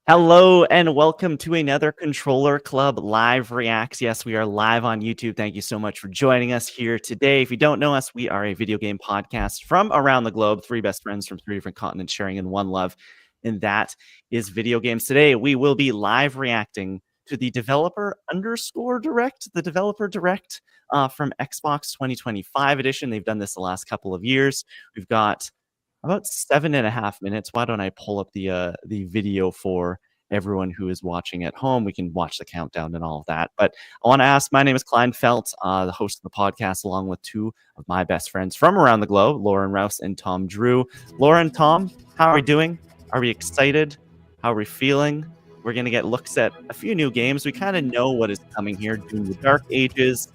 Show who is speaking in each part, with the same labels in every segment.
Speaker 1: Hello and welcome to another Controller Club Live Reacts. Yes, we are live on YouTube. Thank you so much for joining us here today. If you don't know us, we are a video game podcast from around the globe, three best friends from three different continents sharing in one love, and that is video games. Today, we will be live reacting to the developer direct, the developer direct from Xbox 2025 edition. They've done this the last couple of years. We've got about 7.5 minutes. Why don't I pull up the video for everyone who is watching at home? We can watch the countdown and all of that. But I want to ask, my name is Klein, the host of the podcast, along with two of my best friends from around the globe, Lauren Rouse and Tom Drew. Lauren, Tom, how are we doing? Are we excited? How are we feeling? We're going to get looks at a few new games. We kind of know what is coming here. Doom the Dark Ages.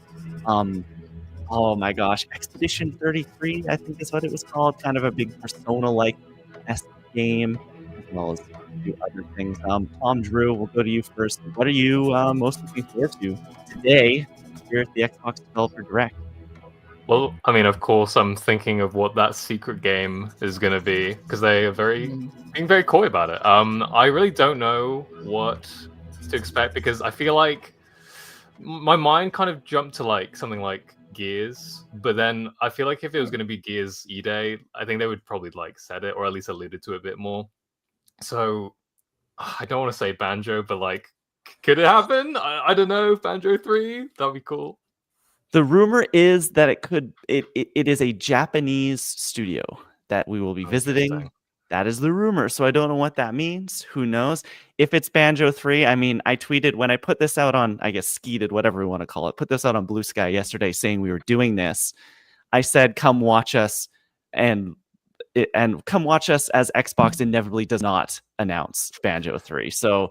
Speaker 1: Oh my gosh, Expedition 33, I think is what it was called. Kind of a big Persona-like game, as well as a few other things. Tom Drew, we'll go to you first. What are you most looking forward to today here at the Xbox Developer Direct?
Speaker 2: Well, I mean, of course, I'm thinking of what that secret game is going to be, because they are being very coy about it. I really don't know what to expect, because I feel like my mind kind of jumped to like something like Gears, but then I feel like if it was going to be Gears E-Day, I think they would probably like said it or at least alluded to it a bit more. So I don't want to say Banjo, but like, could it happen? I don't know. Banjo 3, that'd be cool.
Speaker 1: The rumor is that it is a Japanese studio that we will be visiting. That is the rumor. So I don't know what that means. Who knows? If it's Banjo 3, I mean, I tweeted when I put this out on, I guess, Skeeted, whatever we want to call it, put this out on Blue Sky yesterday saying we were doing this. I said, come watch us and come watch us as Xbox inevitably does not announce Banjo 3. So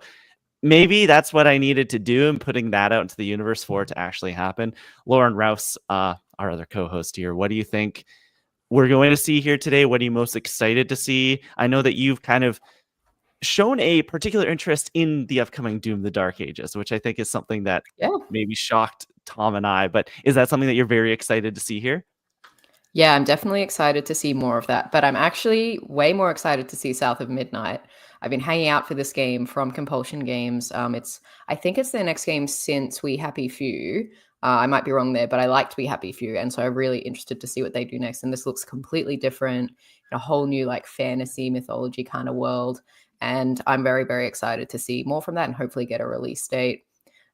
Speaker 1: maybe that's what I needed to do, and putting that out into the universe for it to actually happen. Lauren Rouse, our other co-host here, what do you think we're going to see here today? What are you most excited to see? I know that you've kind of shown a particular interest in the upcoming Doom the Dark Ages, which I think is something that maybe shocked Tom and I, but is that something that you're very excited to see here?
Speaker 3: Yeah, I'm definitely excited to see more of that, but I'm actually way more excited to see South of Midnight. I've been hanging out for this game from Compulsion Games. I think it's their next game since We Happy Few. I might be wrong there, but I liked We Happy Few, and so I'm really interested to see what they do next. And this looks completely different, a whole new like fantasy mythology kind of world. And I'm very, very excited to see more from that and hopefully get a release date.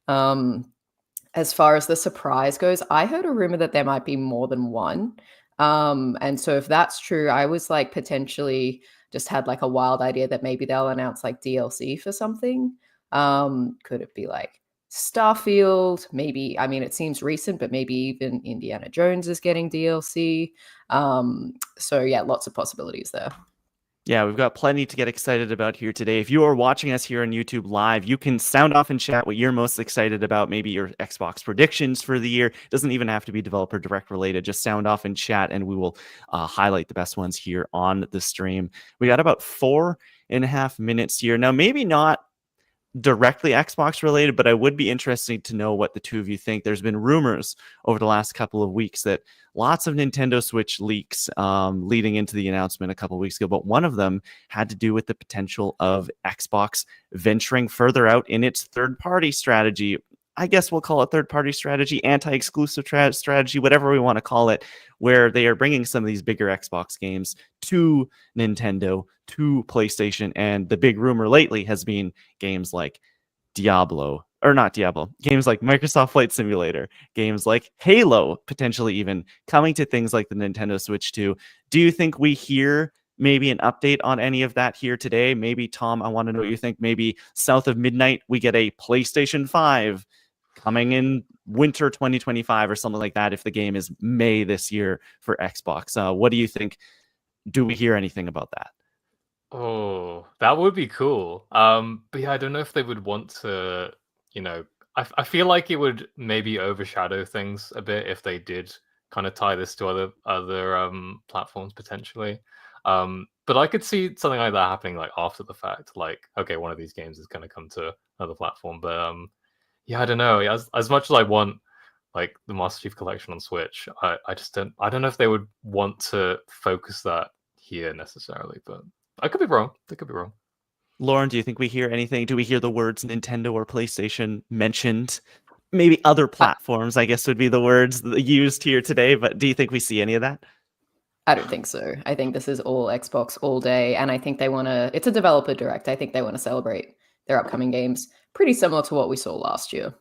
Speaker 3: As far as the surprise goes, I heard a rumor that there might be more than one. And so if that's true, I was like potentially just had like a wild idea that maybe they'll announce like DLC for something. Could it be like Starfield? Maybe, I mean, it seems recent, but maybe even Indiana Jones is getting DLC. So yeah, lots of possibilities there.
Speaker 1: Yeah, we've got plenty to get excited about here today. If you are watching us here on YouTube Live, you can sound off and chat what you're most excited about, maybe your Xbox predictions for the year. It doesn't even have to be Developer Direct related. Just sound off and chat, and we will highlight the best ones here on the stream. We got about 4.5 minutes here. Now, maybe not directly Xbox related, but I would be interested to know what the two of you think. There's been rumors over the last couple of weeks that lots of Nintendo Switch leaks leading into the announcement a couple of weeks ago, but one of them had to do with the potential of Xbox venturing further out in its third-party strategy. I guess we'll call it third-party strategy, anti-exclusive strategy, whatever we want to call it, where they are bringing some of these bigger Xbox games to Nintendo, to PlayStation, and the big rumor lately has been games like Diablo, or not Diablo, games like Microsoft Flight Simulator, games like Halo, potentially even coming to things like the Nintendo Switch 2. Do you think we hear maybe an update on any of that here today? Maybe, Tom, I want to know what you think. Maybe south of midnight, we get a PlayStation 5 coming in winter 2025 or something like that if the game is May this year for Xbox. What do you think? Do we hear anything about that?
Speaker 2: Oh, that would be cool. But yeah, I don't know if they would want to, I feel like it would maybe overshadow things a bit if they did kind of tie this to other platforms potentially. But I could see something like that happening like after the fact, like, okay, one of these games is going to come to another platform. But yeah, I don't know. As much as I want like the Master Chief Collection on Switch, I don't know if they would want to focus that here necessarily, but I could be wrong. They could be wrong.
Speaker 1: Lauren, do you think we hear anything? Do we hear the words Nintendo or PlayStation mentioned? Maybe other platforms, I guess, would be the words used here today, but do you think we see any of that?
Speaker 3: I don't think so. I think this is all Xbox all day, and I think they want to, it's a developer direct. I think they want to celebrate their upcoming games, pretty similar to what we saw last year.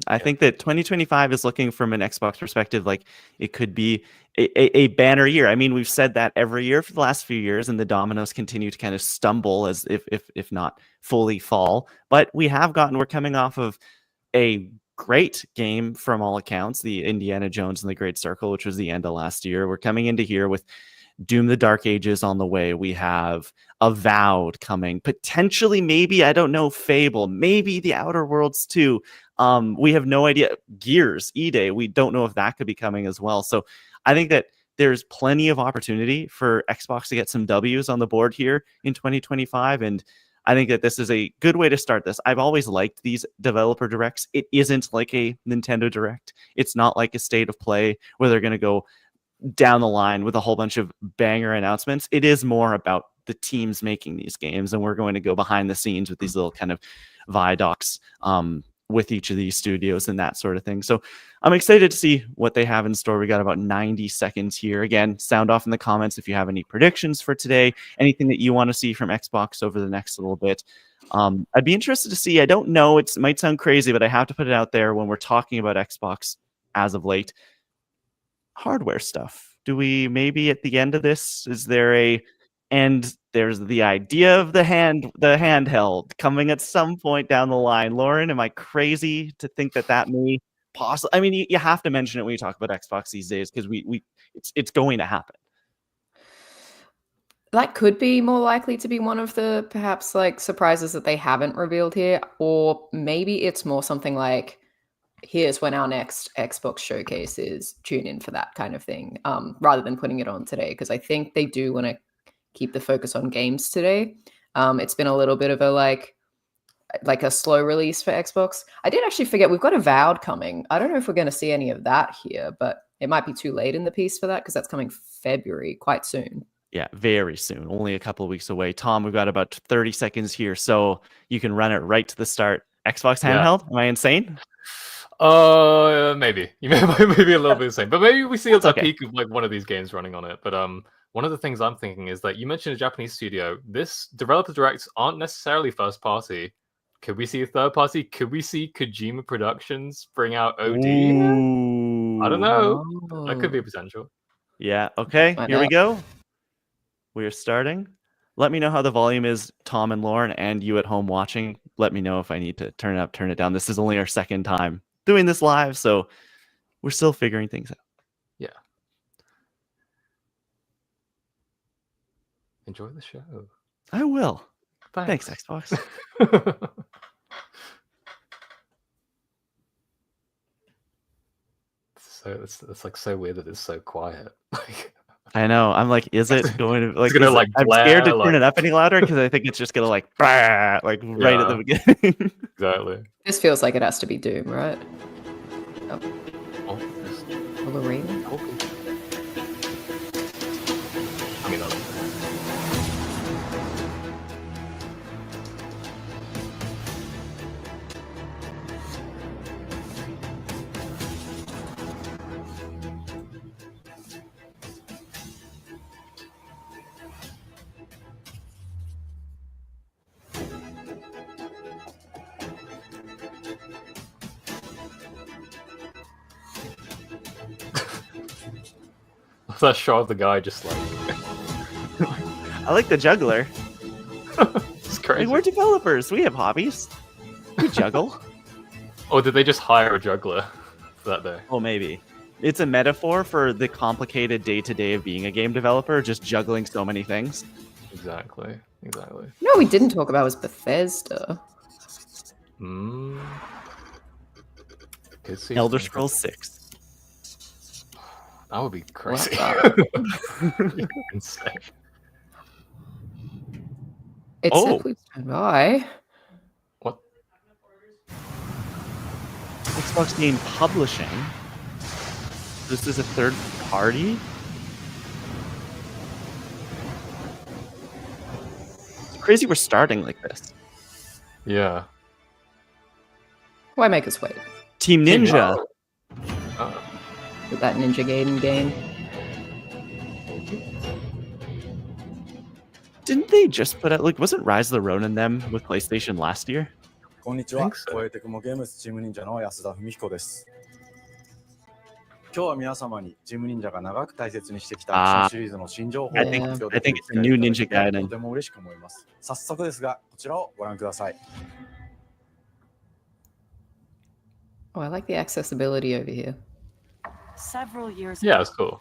Speaker 1: I think that 2025 is looking from an Xbox perspective like it could be a banner year. I mean, we've said that every year for the last few years, and the dominoes continue to kind of stumble as if not fully fall. But we're coming off of a great game from all accounts, the Indiana Jones and the Great Circle, which was the end of last year. We're coming into here with Doom the Dark Ages on the way. We have Avowed coming, potentially, maybe, I don't know, Fable, maybe the Outer Worlds too. We have no idea. Gears, E-Day, we don't know if that could be coming as well. So I think that there's plenty of opportunity for Xbox to get some W's on the board here in 2025. And I think that this is a good way to start this. I've always liked these developer directs. It isn't like a Nintendo Direct. It's not like a State of Play where they're going to go down the line with a whole bunch of banger announcements. It is more about the teams making these games, and we're going to go behind the scenes with these little kind of viaducts with each of these studios and that sort of thing. So I'm excited to see what they have in store. We got about 90 seconds here. Again, sound off in the comments if you have any predictions for today, anything that you want to see from Xbox over the next little bit. I'd be interested to see, I don't know, it might sound crazy, but I have to put it out there when we're talking about Xbox as of late. Hardware stuff. Do we maybe at the end of this, is there and there's the idea of the handheld coming at some point down the line. Lauren, am I crazy to think that may possibly? I mean, you have to mention it when you talk about Xbox these days because it's going to happen.
Speaker 3: That could be more likely to be one of the perhaps like surprises that they haven't revealed here, or maybe it's more something like, here's when our next Xbox showcase is, tune in for that kind of thing, rather than putting it on today, because I think they do want to keep the focus on games today. It's been a little bit of a like a slow release for Xbox. I did actually forget, we've got Avowed coming. I don't know if we're going to see any of that here, but it might be too late in the piece for that because that's coming February, quite soon.
Speaker 1: Yeah, very soon. Only a couple of weeks away. Tom, we've got about 30 seconds here, so you can run it right to the start. Xbox handheld? Am I insane?
Speaker 2: Maybe. You may be a little bit insane, but maybe we see a peak of like one of these games running on it. But one of the things I'm thinking is that you mentioned a Japanese studio. This developer directs aren't necessarily first party. Could we see a third party? Could we see Kojima Productions bring out OD?
Speaker 1: Ooh.
Speaker 2: I don't know. That could be a potential.
Speaker 1: Yeah. Okay. Here we go. We are starting. Let me know how the volume is, Tom and Lauren, and you at home watching. Let me know if I need to turn it up, turn it down. This is only our second time doing this live, so we're still figuring things out.
Speaker 2: Yeah. Enjoy the show.
Speaker 1: I will. Thanks Xbox.
Speaker 2: So it's like so weird that it's so quiet.
Speaker 1: I know. I'm like, is it going to like? I'm
Speaker 2: blare,
Speaker 1: scared to turn it up any louder because I think it's just gonna like, right at the beginning.
Speaker 2: Exactly.
Speaker 3: This feels like it has to be Doom, right?
Speaker 2: Oh,
Speaker 3: Lorraine.
Speaker 2: I mean, that shot of the guy just like
Speaker 1: I like the juggler.
Speaker 2: it's crazy.
Speaker 1: Like, we're developers. We have hobbies. We juggle.
Speaker 2: Or did they just hire a juggler for that day?
Speaker 1: Oh, maybe. It's a metaphor for the complicated day-to-day of being a game developer, just juggling so many things.
Speaker 2: Exactly.
Speaker 3: No, we didn't talk about was Bethesda.
Speaker 2: Could see
Speaker 1: Elder
Speaker 2: something.
Speaker 1: Scrolls 6.
Speaker 2: That would be crazy. Insane.
Speaker 3: It's
Speaker 1: Oh.
Speaker 3: please stand by.
Speaker 2: What?
Speaker 1: Xbox Game Publishing. This is a third party? It's crazy we're starting like this.
Speaker 2: Yeah.
Speaker 3: Why make us wait?
Speaker 1: Team Ninja.
Speaker 3: With that Ninja Gaiden game.
Speaker 1: Didn't they just put out, like, wasn't Rise of the Ronin them with PlayStation last year?
Speaker 4: こんにちは
Speaker 2: Think so.
Speaker 4: 超えてくもゲームズチーム忍者の安田文彦です今日は皆様にチーム忍者が長く大切にしてきたアクションシリーズの新情報を
Speaker 1: I think-
Speaker 4: 発表
Speaker 1: I
Speaker 4: で
Speaker 1: think
Speaker 4: きる
Speaker 1: it's a new
Speaker 4: 機会をいただ
Speaker 1: Ninja
Speaker 4: いて
Speaker 1: Gaiden.
Speaker 4: とても嬉しく思います早速ですがこちらをご覧ください
Speaker 3: Oh, I like the accessibility over here.
Speaker 5: Several years
Speaker 2: Yeah,
Speaker 5: ago,
Speaker 2: it's cool.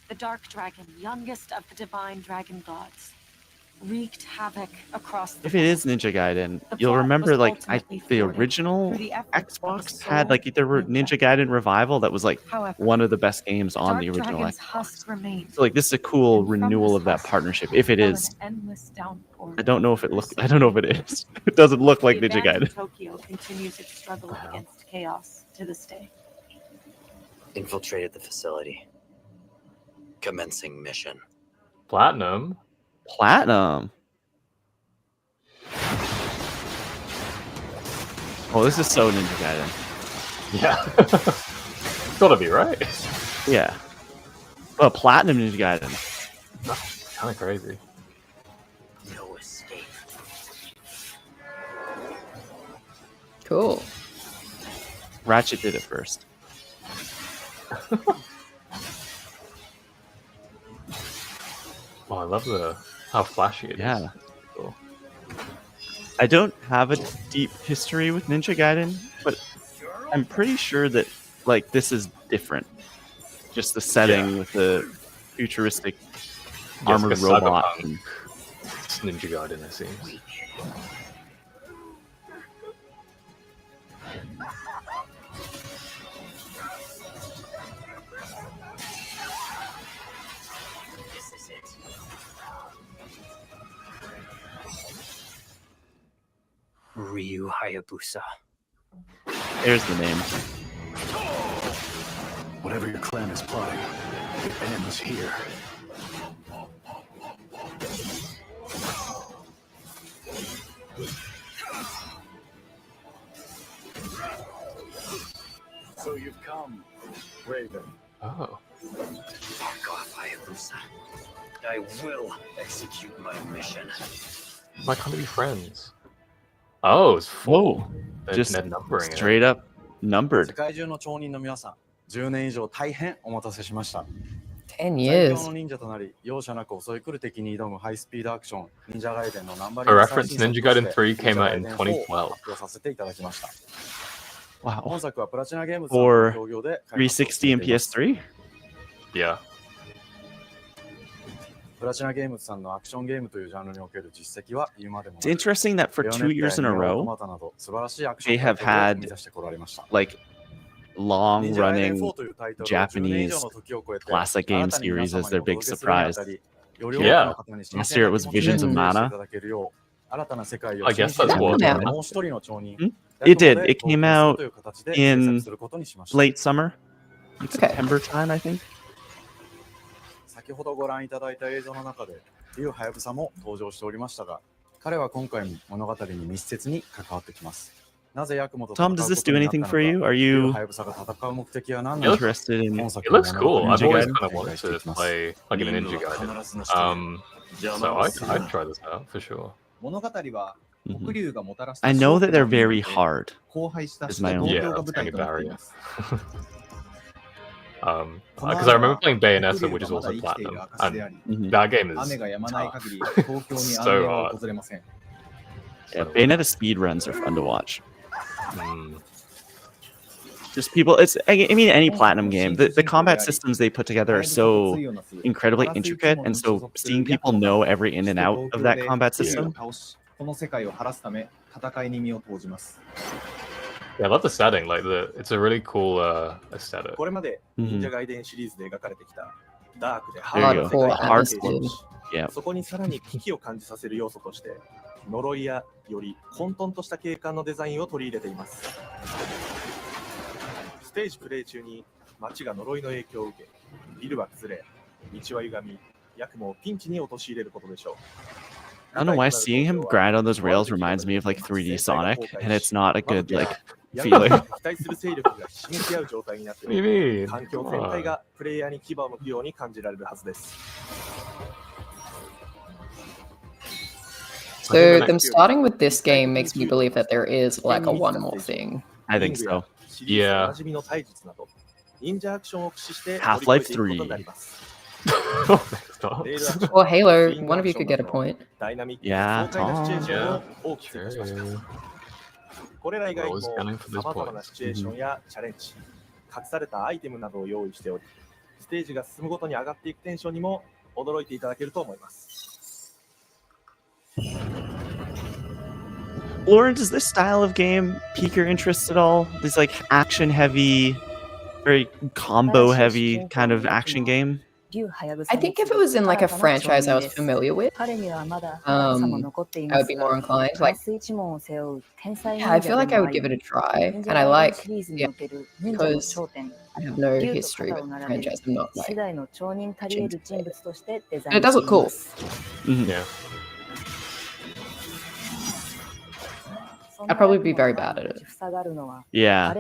Speaker 5: the Dark Dragon, youngest of the divine dragon gods, wreaked havoc across the
Speaker 1: If it is Ninja Gaiden,
Speaker 5: The
Speaker 1: you'll
Speaker 5: plot
Speaker 1: remember,
Speaker 5: was
Speaker 1: like,
Speaker 5: ultimately
Speaker 1: the
Speaker 5: thwarted
Speaker 1: original
Speaker 5: through the efforts of a
Speaker 1: Xbox had,
Speaker 5: sole
Speaker 1: like, the Ninja Gaiden Revival that was, like,
Speaker 5: However,
Speaker 1: one of the best games on
Speaker 5: Dark
Speaker 1: the original
Speaker 5: Dragon's
Speaker 1: Xbox.
Speaker 5: husk remains.
Speaker 1: So, like, this is a cool
Speaker 5: And from
Speaker 1: renewal
Speaker 5: this
Speaker 1: of that
Speaker 5: husk
Speaker 1: partnership. If it
Speaker 5: fell
Speaker 1: is,
Speaker 5: an endless downpour
Speaker 1: I don't know if it
Speaker 5: of
Speaker 1: looks. I
Speaker 5: mercy.
Speaker 1: don't know if it is. It doesn't look like
Speaker 5: The
Speaker 1: Ninja
Speaker 5: abandoned
Speaker 1: Gaiden.
Speaker 5: Tokyo continues its struggle
Speaker 2: Wow.
Speaker 5: against chaos to this day.
Speaker 6: Infiltrated the facility. Commencing mission.
Speaker 2: Platinum.
Speaker 1: Platinum. Oh, this is so Ninja Gaiden.
Speaker 2: Yeah. Gotta be right.
Speaker 1: Yeah. Oh, Platinum Ninja Gaiden.
Speaker 2: Kind of crazy.
Speaker 6: No escape.
Speaker 3: Cool.
Speaker 1: Ratchet did it first.
Speaker 2: Oh, I love how flashy it is.
Speaker 1: Yeah.
Speaker 2: Cool.
Speaker 1: I don't have a deep history with Ninja Gaiden, but I'm pretty sure that, like, this is different. Just the setting with the futuristic armored
Speaker 2: it's
Speaker 1: robot.
Speaker 2: cyberpunk.
Speaker 1: and-
Speaker 2: It's Ninja Gaiden, it seems.
Speaker 6: This is it. Ryu Hayabusa.
Speaker 1: There's the name.
Speaker 7: Whatever your clan is plotting, it ends here.
Speaker 4: So you've come, Raven.
Speaker 2: Oh.
Speaker 6: Fuck off, Hayabusa. I will execute my mission.
Speaker 2: Why can't we be friends? Oh, it's full.
Speaker 1: Whoa.
Speaker 2: They're
Speaker 1: Just
Speaker 2: numbering it.
Speaker 1: straight up
Speaker 4: 世
Speaker 1: numbered.
Speaker 4: 界中の町人の皆さん10年以上大変お待たせしました
Speaker 3: 10
Speaker 4: 最
Speaker 3: years.
Speaker 4: 強の忍者となり容赦なく襲い来る敵に挑むハイスピードアクション忍者ガイデンのナンバリ
Speaker 2: A
Speaker 4: ング
Speaker 2: reference
Speaker 4: 最新作
Speaker 2: Ninja
Speaker 4: として
Speaker 2: Gaiden 3 came out in
Speaker 4: 忍者ガイデン4
Speaker 2: 2012.
Speaker 4: 発表させていただきました
Speaker 1: Wow.
Speaker 4: 本作はプラチナゲームズさん
Speaker 1: For
Speaker 4: の協業で開発を進
Speaker 1: 360
Speaker 4: め
Speaker 1: and
Speaker 4: ています
Speaker 1: PS3?
Speaker 2: Yeah.
Speaker 4: プラチナゲームズさんのアクションゲームというジャンルにおける実績は言うまでも
Speaker 1: It's interesting that for 2 years in a row, they have had, like, long running Japanese classic game series as their big surprise.
Speaker 2: Yeah.
Speaker 1: Last year it was Visions of Mana.
Speaker 2: I guess that's what.
Speaker 3: Yeah.
Speaker 1: It did. It came out in late summer, like
Speaker 3: Okay.
Speaker 1: September time, I think.
Speaker 4: 先ほどご覧いただいた映像の中でリュウ・ハヤブサも登場しておりましたが彼は今回も物語に密接に関わってきますなぜヤクモと戦う
Speaker 1: Tom,
Speaker 4: こ
Speaker 1: does
Speaker 4: と
Speaker 1: this do
Speaker 4: になった
Speaker 1: anything
Speaker 4: のか
Speaker 1: for you? Are
Speaker 4: リュウ・
Speaker 1: you
Speaker 4: ハヤブサが戦う目的は何なのか
Speaker 1: interested in?
Speaker 4: 本作
Speaker 2: It
Speaker 4: の
Speaker 2: looks
Speaker 4: 物語
Speaker 2: cool.
Speaker 4: に
Speaker 2: I've
Speaker 4: つい
Speaker 2: always
Speaker 4: て
Speaker 2: kind of
Speaker 4: お
Speaker 2: wanted
Speaker 4: 願いしてい
Speaker 2: to
Speaker 4: きます
Speaker 2: play like in a
Speaker 7: 任務
Speaker 2: Ninja
Speaker 7: は
Speaker 2: Gaiden.
Speaker 7: 必ず成し遂げる
Speaker 2: So
Speaker 7: 邪魔をする
Speaker 2: I'd try this out for sure.
Speaker 8: 物語は
Speaker 1: Mhm.
Speaker 8: 黒竜がもたらす
Speaker 1: I know that they're very hard.
Speaker 8: 荒廃した
Speaker 1: is
Speaker 8: 死
Speaker 1: my
Speaker 8: と
Speaker 1: own-
Speaker 8: 同僚が舞台となっています。
Speaker 2: Because I remember playing Bayonetta, which is also platinum, and that game is
Speaker 4: 雨が止まない限り
Speaker 2: tough.
Speaker 4: 東京に安
Speaker 2: So
Speaker 4: 寧は
Speaker 2: hard.
Speaker 4: 訪れません。
Speaker 1: Yeah, Bayonetta speed runs are fun to watch.
Speaker 2: Mm.
Speaker 1: Just people, I mean, any platinum game, the combat systems they put together are so incredibly intricate, and so seeing people know every in and out of that combat system.
Speaker 4: この世界を晴らすため戦いに身を投じます。
Speaker 2: Yeah, I love the setting. Like it's a really cool aesthetic.
Speaker 4: これまで忍者ガイデンシリーズで描かれてきたダークで
Speaker 1: There you
Speaker 4: ハー
Speaker 1: go.
Speaker 4: ドな世界観を
Speaker 3: Hardcore
Speaker 4: 提
Speaker 1: Yeah.
Speaker 4: 示し、そこにさらに危機を感じさせる要素として呪いやより混沌とした景観のデザインを取り入れています。ステージプレイ中に街が呪いの影響を受け、ビルは崩れ、道は歪み、ヤクモをピンチに陥れることでしょう。
Speaker 1: I don't know why seeing him grind on those rails reminds me of like 3D Sonic, and it's not a good like feeling.
Speaker 4: 期待する勢力がひしめき合う状態になってお
Speaker 2: What do you
Speaker 4: り、
Speaker 2: mean?
Speaker 4: 環境全体がプレイヤーに牙を向くように感じられるはずです。
Speaker 3: So them starting with this game makes me believe that there is like a one more thing.
Speaker 1: I think so.
Speaker 2: Yeah.
Speaker 1: Half-Life 3.
Speaker 3: Or Halo, one of you could get a point.
Speaker 1: Yeah, Tom.
Speaker 2: Yeah.
Speaker 4: これら以外にも
Speaker 2: Rose gunning for this
Speaker 4: 様々なシチュエーションやチャレンジ、隠されたアイテムなどを用意しており、ステージが進むごとに上がっていくテンションにも驚いていただけると思います。
Speaker 1: Lauren, does this style of game pique your interest at all? This like action heavy, very combo heavy kind of action game?
Speaker 3: I think if it was in like a franchise I was familiar with, I would be more inclined. Like, yeah, I feel like I would give it a try, and I like, yeah, because I have no history with the franchise. I'm not like, and it does look cool.
Speaker 2: Yeah.
Speaker 3: I'd probably be very bad at it.
Speaker 1: Yeah.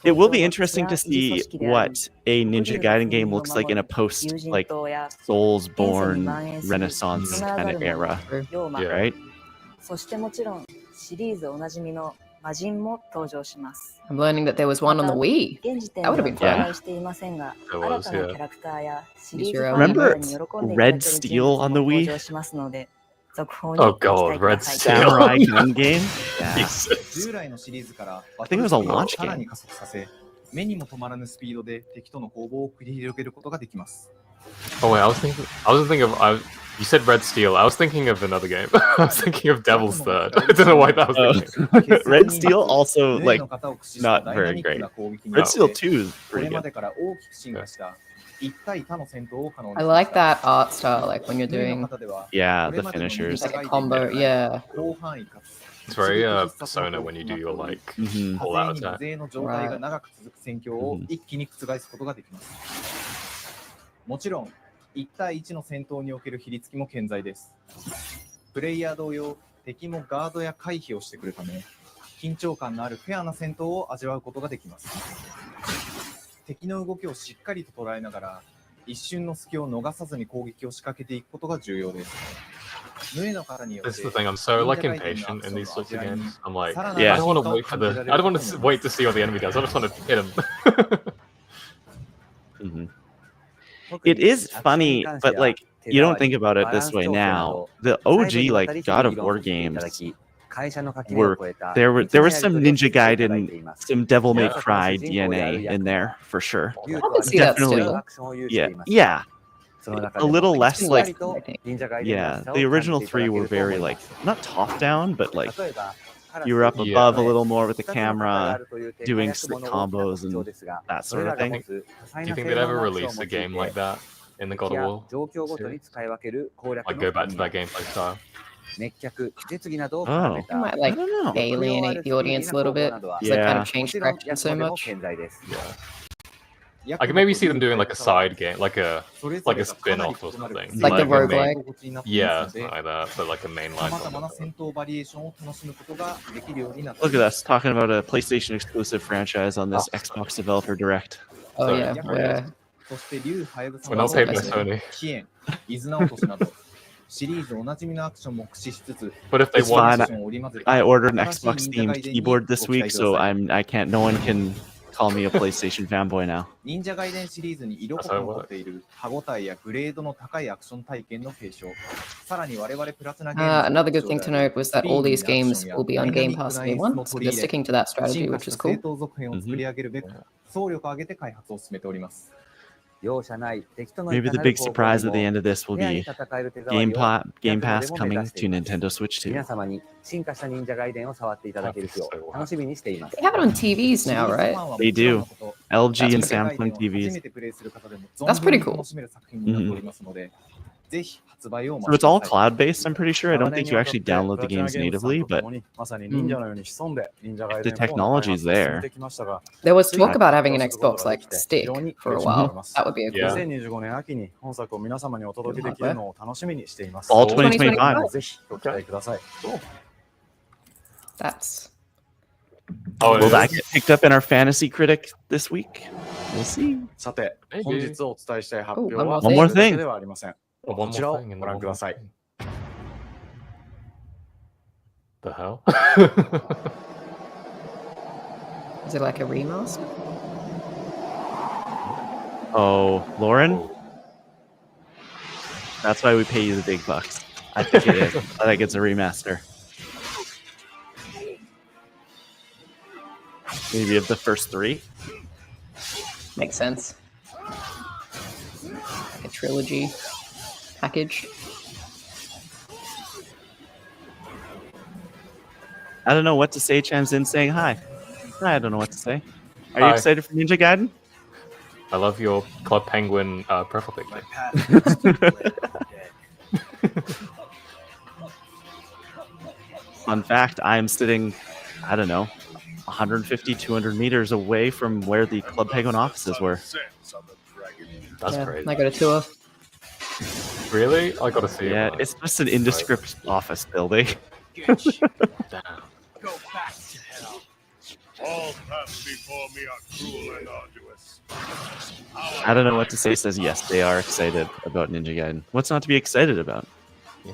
Speaker 1: It will be interesting to see what a Ninja Gaiden game looks like in a post like Soulsborne Renaissance kind of era,
Speaker 2: Yeah.
Speaker 1: right?
Speaker 8: そしてもちろんシリーズおなじみの魔人も登場します。
Speaker 3: I'm learning that there was one on the Wii.
Speaker 8: 現時点で
Speaker 3: That
Speaker 8: は
Speaker 3: would have been
Speaker 8: 公
Speaker 3: fun.
Speaker 8: 開していませんが、
Speaker 2: There
Speaker 8: 新
Speaker 2: was,
Speaker 8: たな
Speaker 2: yeah.
Speaker 8: キャラクターやシリーズ
Speaker 3: Remember
Speaker 8: ファンの方に喜んでいただける
Speaker 1: Red
Speaker 8: 人
Speaker 1: Steel
Speaker 8: 物
Speaker 1: on the
Speaker 8: も
Speaker 1: Wii?
Speaker 8: 登場しますので、続報に
Speaker 2: Oh
Speaker 8: ご期
Speaker 2: god,
Speaker 8: 待く
Speaker 2: Red
Speaker 8: ださい。
Speaker 2: Steel.
Speaker 1: Samurai gun game? Yeah.
Speaker 2: Jesus.
Speaker 4: 従来のシリーズから
Speaker 1: I think it was a launch
Speaker 4: さらに加速させ、目にも止まらぬスピードで敵との攻防を繰り広げることができます。
Speaker 2: Oh wait, I was thinking of. You said Red Steel. I was thinking of another game. I was thinking of Devil's Third. I don't know why that was thinking.
Speaker 1: Red Steel also like not very great. Red Steel 2 is
Speaker 4: これ
Speaker 1: pretty
Speaker 4: ま
Speaker 1: good.
Speaker 4: でから大きく進化した一対他の戦闘を可能に
Speaker 3: I like that art style, like when you're
Speaker 4: 例の
Speaker 3: doing
Speaker 4: 方では
Speaker 1: Yeah,
Speaker 4: これ
Speaker 1: the
Speaker 4: までの
Speaker 1: finishers.
Speaker 3: like a combo. Yeah.
Speaker 4: 広範囲かつ
Speaker 2: It's very Persona when you do your like
Speaker 1: Mhm.
Speaker 2: all
Speaker 4: 多
Speaker 2: out
Speaker 4: 勢に無
Speaker 2: attack.
Speaker 4: 勢の状態が長く続く戦況を一気に覆すことができます。もちろん1対1の戦闘における比率も健在です。プレイヤー同様、敵もガードや回避をしてくるため、緊張感のあるフェアな戦闘を味わうことができます。敵の動きをしっかりと捉えながら、一瞬の隙を逃さずに攻撃を仕掛けていくことが重要です。ヌエの方によって
Speaker 2: This is the thing. I'm so like impatient in these sorts of games. I'm like,
Speaker 1: Yeah.
Speaker 2: I don't want to wait for the. I don't want to wait to see what the enemy does. I just want to hit him.
Speaker 1: Mhm. It is funny, but like you don't think about it this way now. The OG like God of War games were there was some Ninja Gaiden, some Devil May Cry DNA in there for sure.
Speaker 3: I can see that
Speaker 1: Definitely.
Speaker 3: still.
Speaker 1: Yeah. A little less like
Speaker 3: I think.
Speaker 1: yeah. The original 3 were very like not top down, but like you were up
Speaker 2: Yeah.
Speaker 1: above a little more with the camera, doing slick combos and that sort of thing.
Speaker 2: Do you think they'd ever release a game like that in the God of War? Like go back to that gameplay style.
Speaker 1: Oh,
Speaker 3: It might like
Speaker 1: I don't know.
Speaker 3: alienate the audience a little bit. Because they kind of changed direction so much.
Speaker 2: Yeah. I can maybe see them doing like a side game, like a spin-off or something.
Speaker 3: Like the
Speaker 2: a main-
Speaker 3: roguelike.
Speaker 2: Yeah, something like that, but like a mainline
Speaker 4: 様々な
Speaker 2: one.
Speaker 4: 戦闘バリエーションを楽しむことができるようになって
Speaker 1: Look at us talking about a PlayStation exclusive franchise on this Xbox Developer Direct.
Speaker 3: Oh
Speaker 2: Sorry.
Speaker 3: yeah, where
Speaker 4: そして竜ハヤブサ
Speaker 2: We're
Speaker 4: の
Speaker 2: not paid by Sony.
Speaker 4: 支援、伊豆直俊などシリーズおなじみのアクションも駆使しつつ
Speaker 2: But if they
Speaker 1: It's
Speaker 2: want,
Speaker 1: fine. I ordered an Xbox themed keyboard this week, so I can't. No one can call me a PlayStation fanboy now.
Speaker 4: 忍者ガイデンシリーズに色濃く残っている歯応えやグレードの高いアクション体験の継承。さらに我々プラチナゲームズ
Speaker 3: Another good thing to note was that all these games will be on Game Pass Day 1, so they're sticking to that strategy,
Speaker 4: 進化
Speaker 3: which
Speaker 4: し
Speaker 3: is
Speaker 4: た正
Speaker 3: cool.
Speaker 4: 当続編を作り上げるべく、総力を挙げて開発を進めております。
Speaker 1: Maybe the big surprise at the end of this will be Game Pass coming to Nintendo Switch 2.
Speaker 3: They have it on TVs now, right?
Speaker 1: They do. LG and
Speaker 3: That's
Speaker 1: Samsung TVs.
Speaker 3: That's pretty cool.
Speaker 1: So it's all cloud-based, I'm pretty sure. I don't think you actually download the games natively, but the technology is there.
Speaker 3: There was talk about having an Xbox like stick for a while. That would be a cool.
Speaker 2: Yeah.
Speaker 1: Fall 2025.
Speaker 3: That's
Speaker 2: Oh,
Speaker 1: Will that get picked up in our fantasy critic this week? We'll see.
Speaker 9: さて、
Speaker 2: Maybe.
Speaker 9: 本日お伝えしたい発表は
Speaker 3: One more
Speaker 1: thing.
Speaker 9: それだけではありません。
Speaker 2: Oh,
Speaker 9: こ
Speaker 2: one
Speaker 9: ちらを
Speaker 2: more thing and
Speaker 9: ご
Speaker 2: then
Speaker 9: 覧
Speaker 2: one
Speaker 9: くだ
Speaker 2: more
Speaker 9: さい。
Speaker 2: thing. The hell?
Speaker 3: is it like a remaster?
Speaker 1: Oh, Lauren? That's why we pay you the big bucks. I think it is. I think it's a remaster. Maybe of the first 3.
Speaker 3: Makes sense. Like a trilogy package.
Speaker 1: I don't know what to say. Cham's in saying hi. I don't know what to say. Are you
Speaker 2: Hi.
Speaker 1: excited for Ninja Gaiden?
Speaker 2: I love your Club Penguin profile picture.
Speaker 1: Fun fact, I'm sitting, I don't know, 150, 200 meters away from where the Club Penguin offices were.
Speaker 2: That's
Speaker 3: Yeah,
Speaker 2: crazy.
Speaker 3: I got a tour.
Speaker 2: Really? I gotta see
Speaker 1: Yeah,
Speaker 2: it.
Speaker 1: it's just an indescript office building.
Speaker 2: Damn.
Speaker 10: Go back to hell. All paths before me are cruel and arduous.
Speaker 1: I don't know what to say. Says yes, they are excited about Ninja Gaiden. What's not to be excited about?
Speaker 2: Yeah.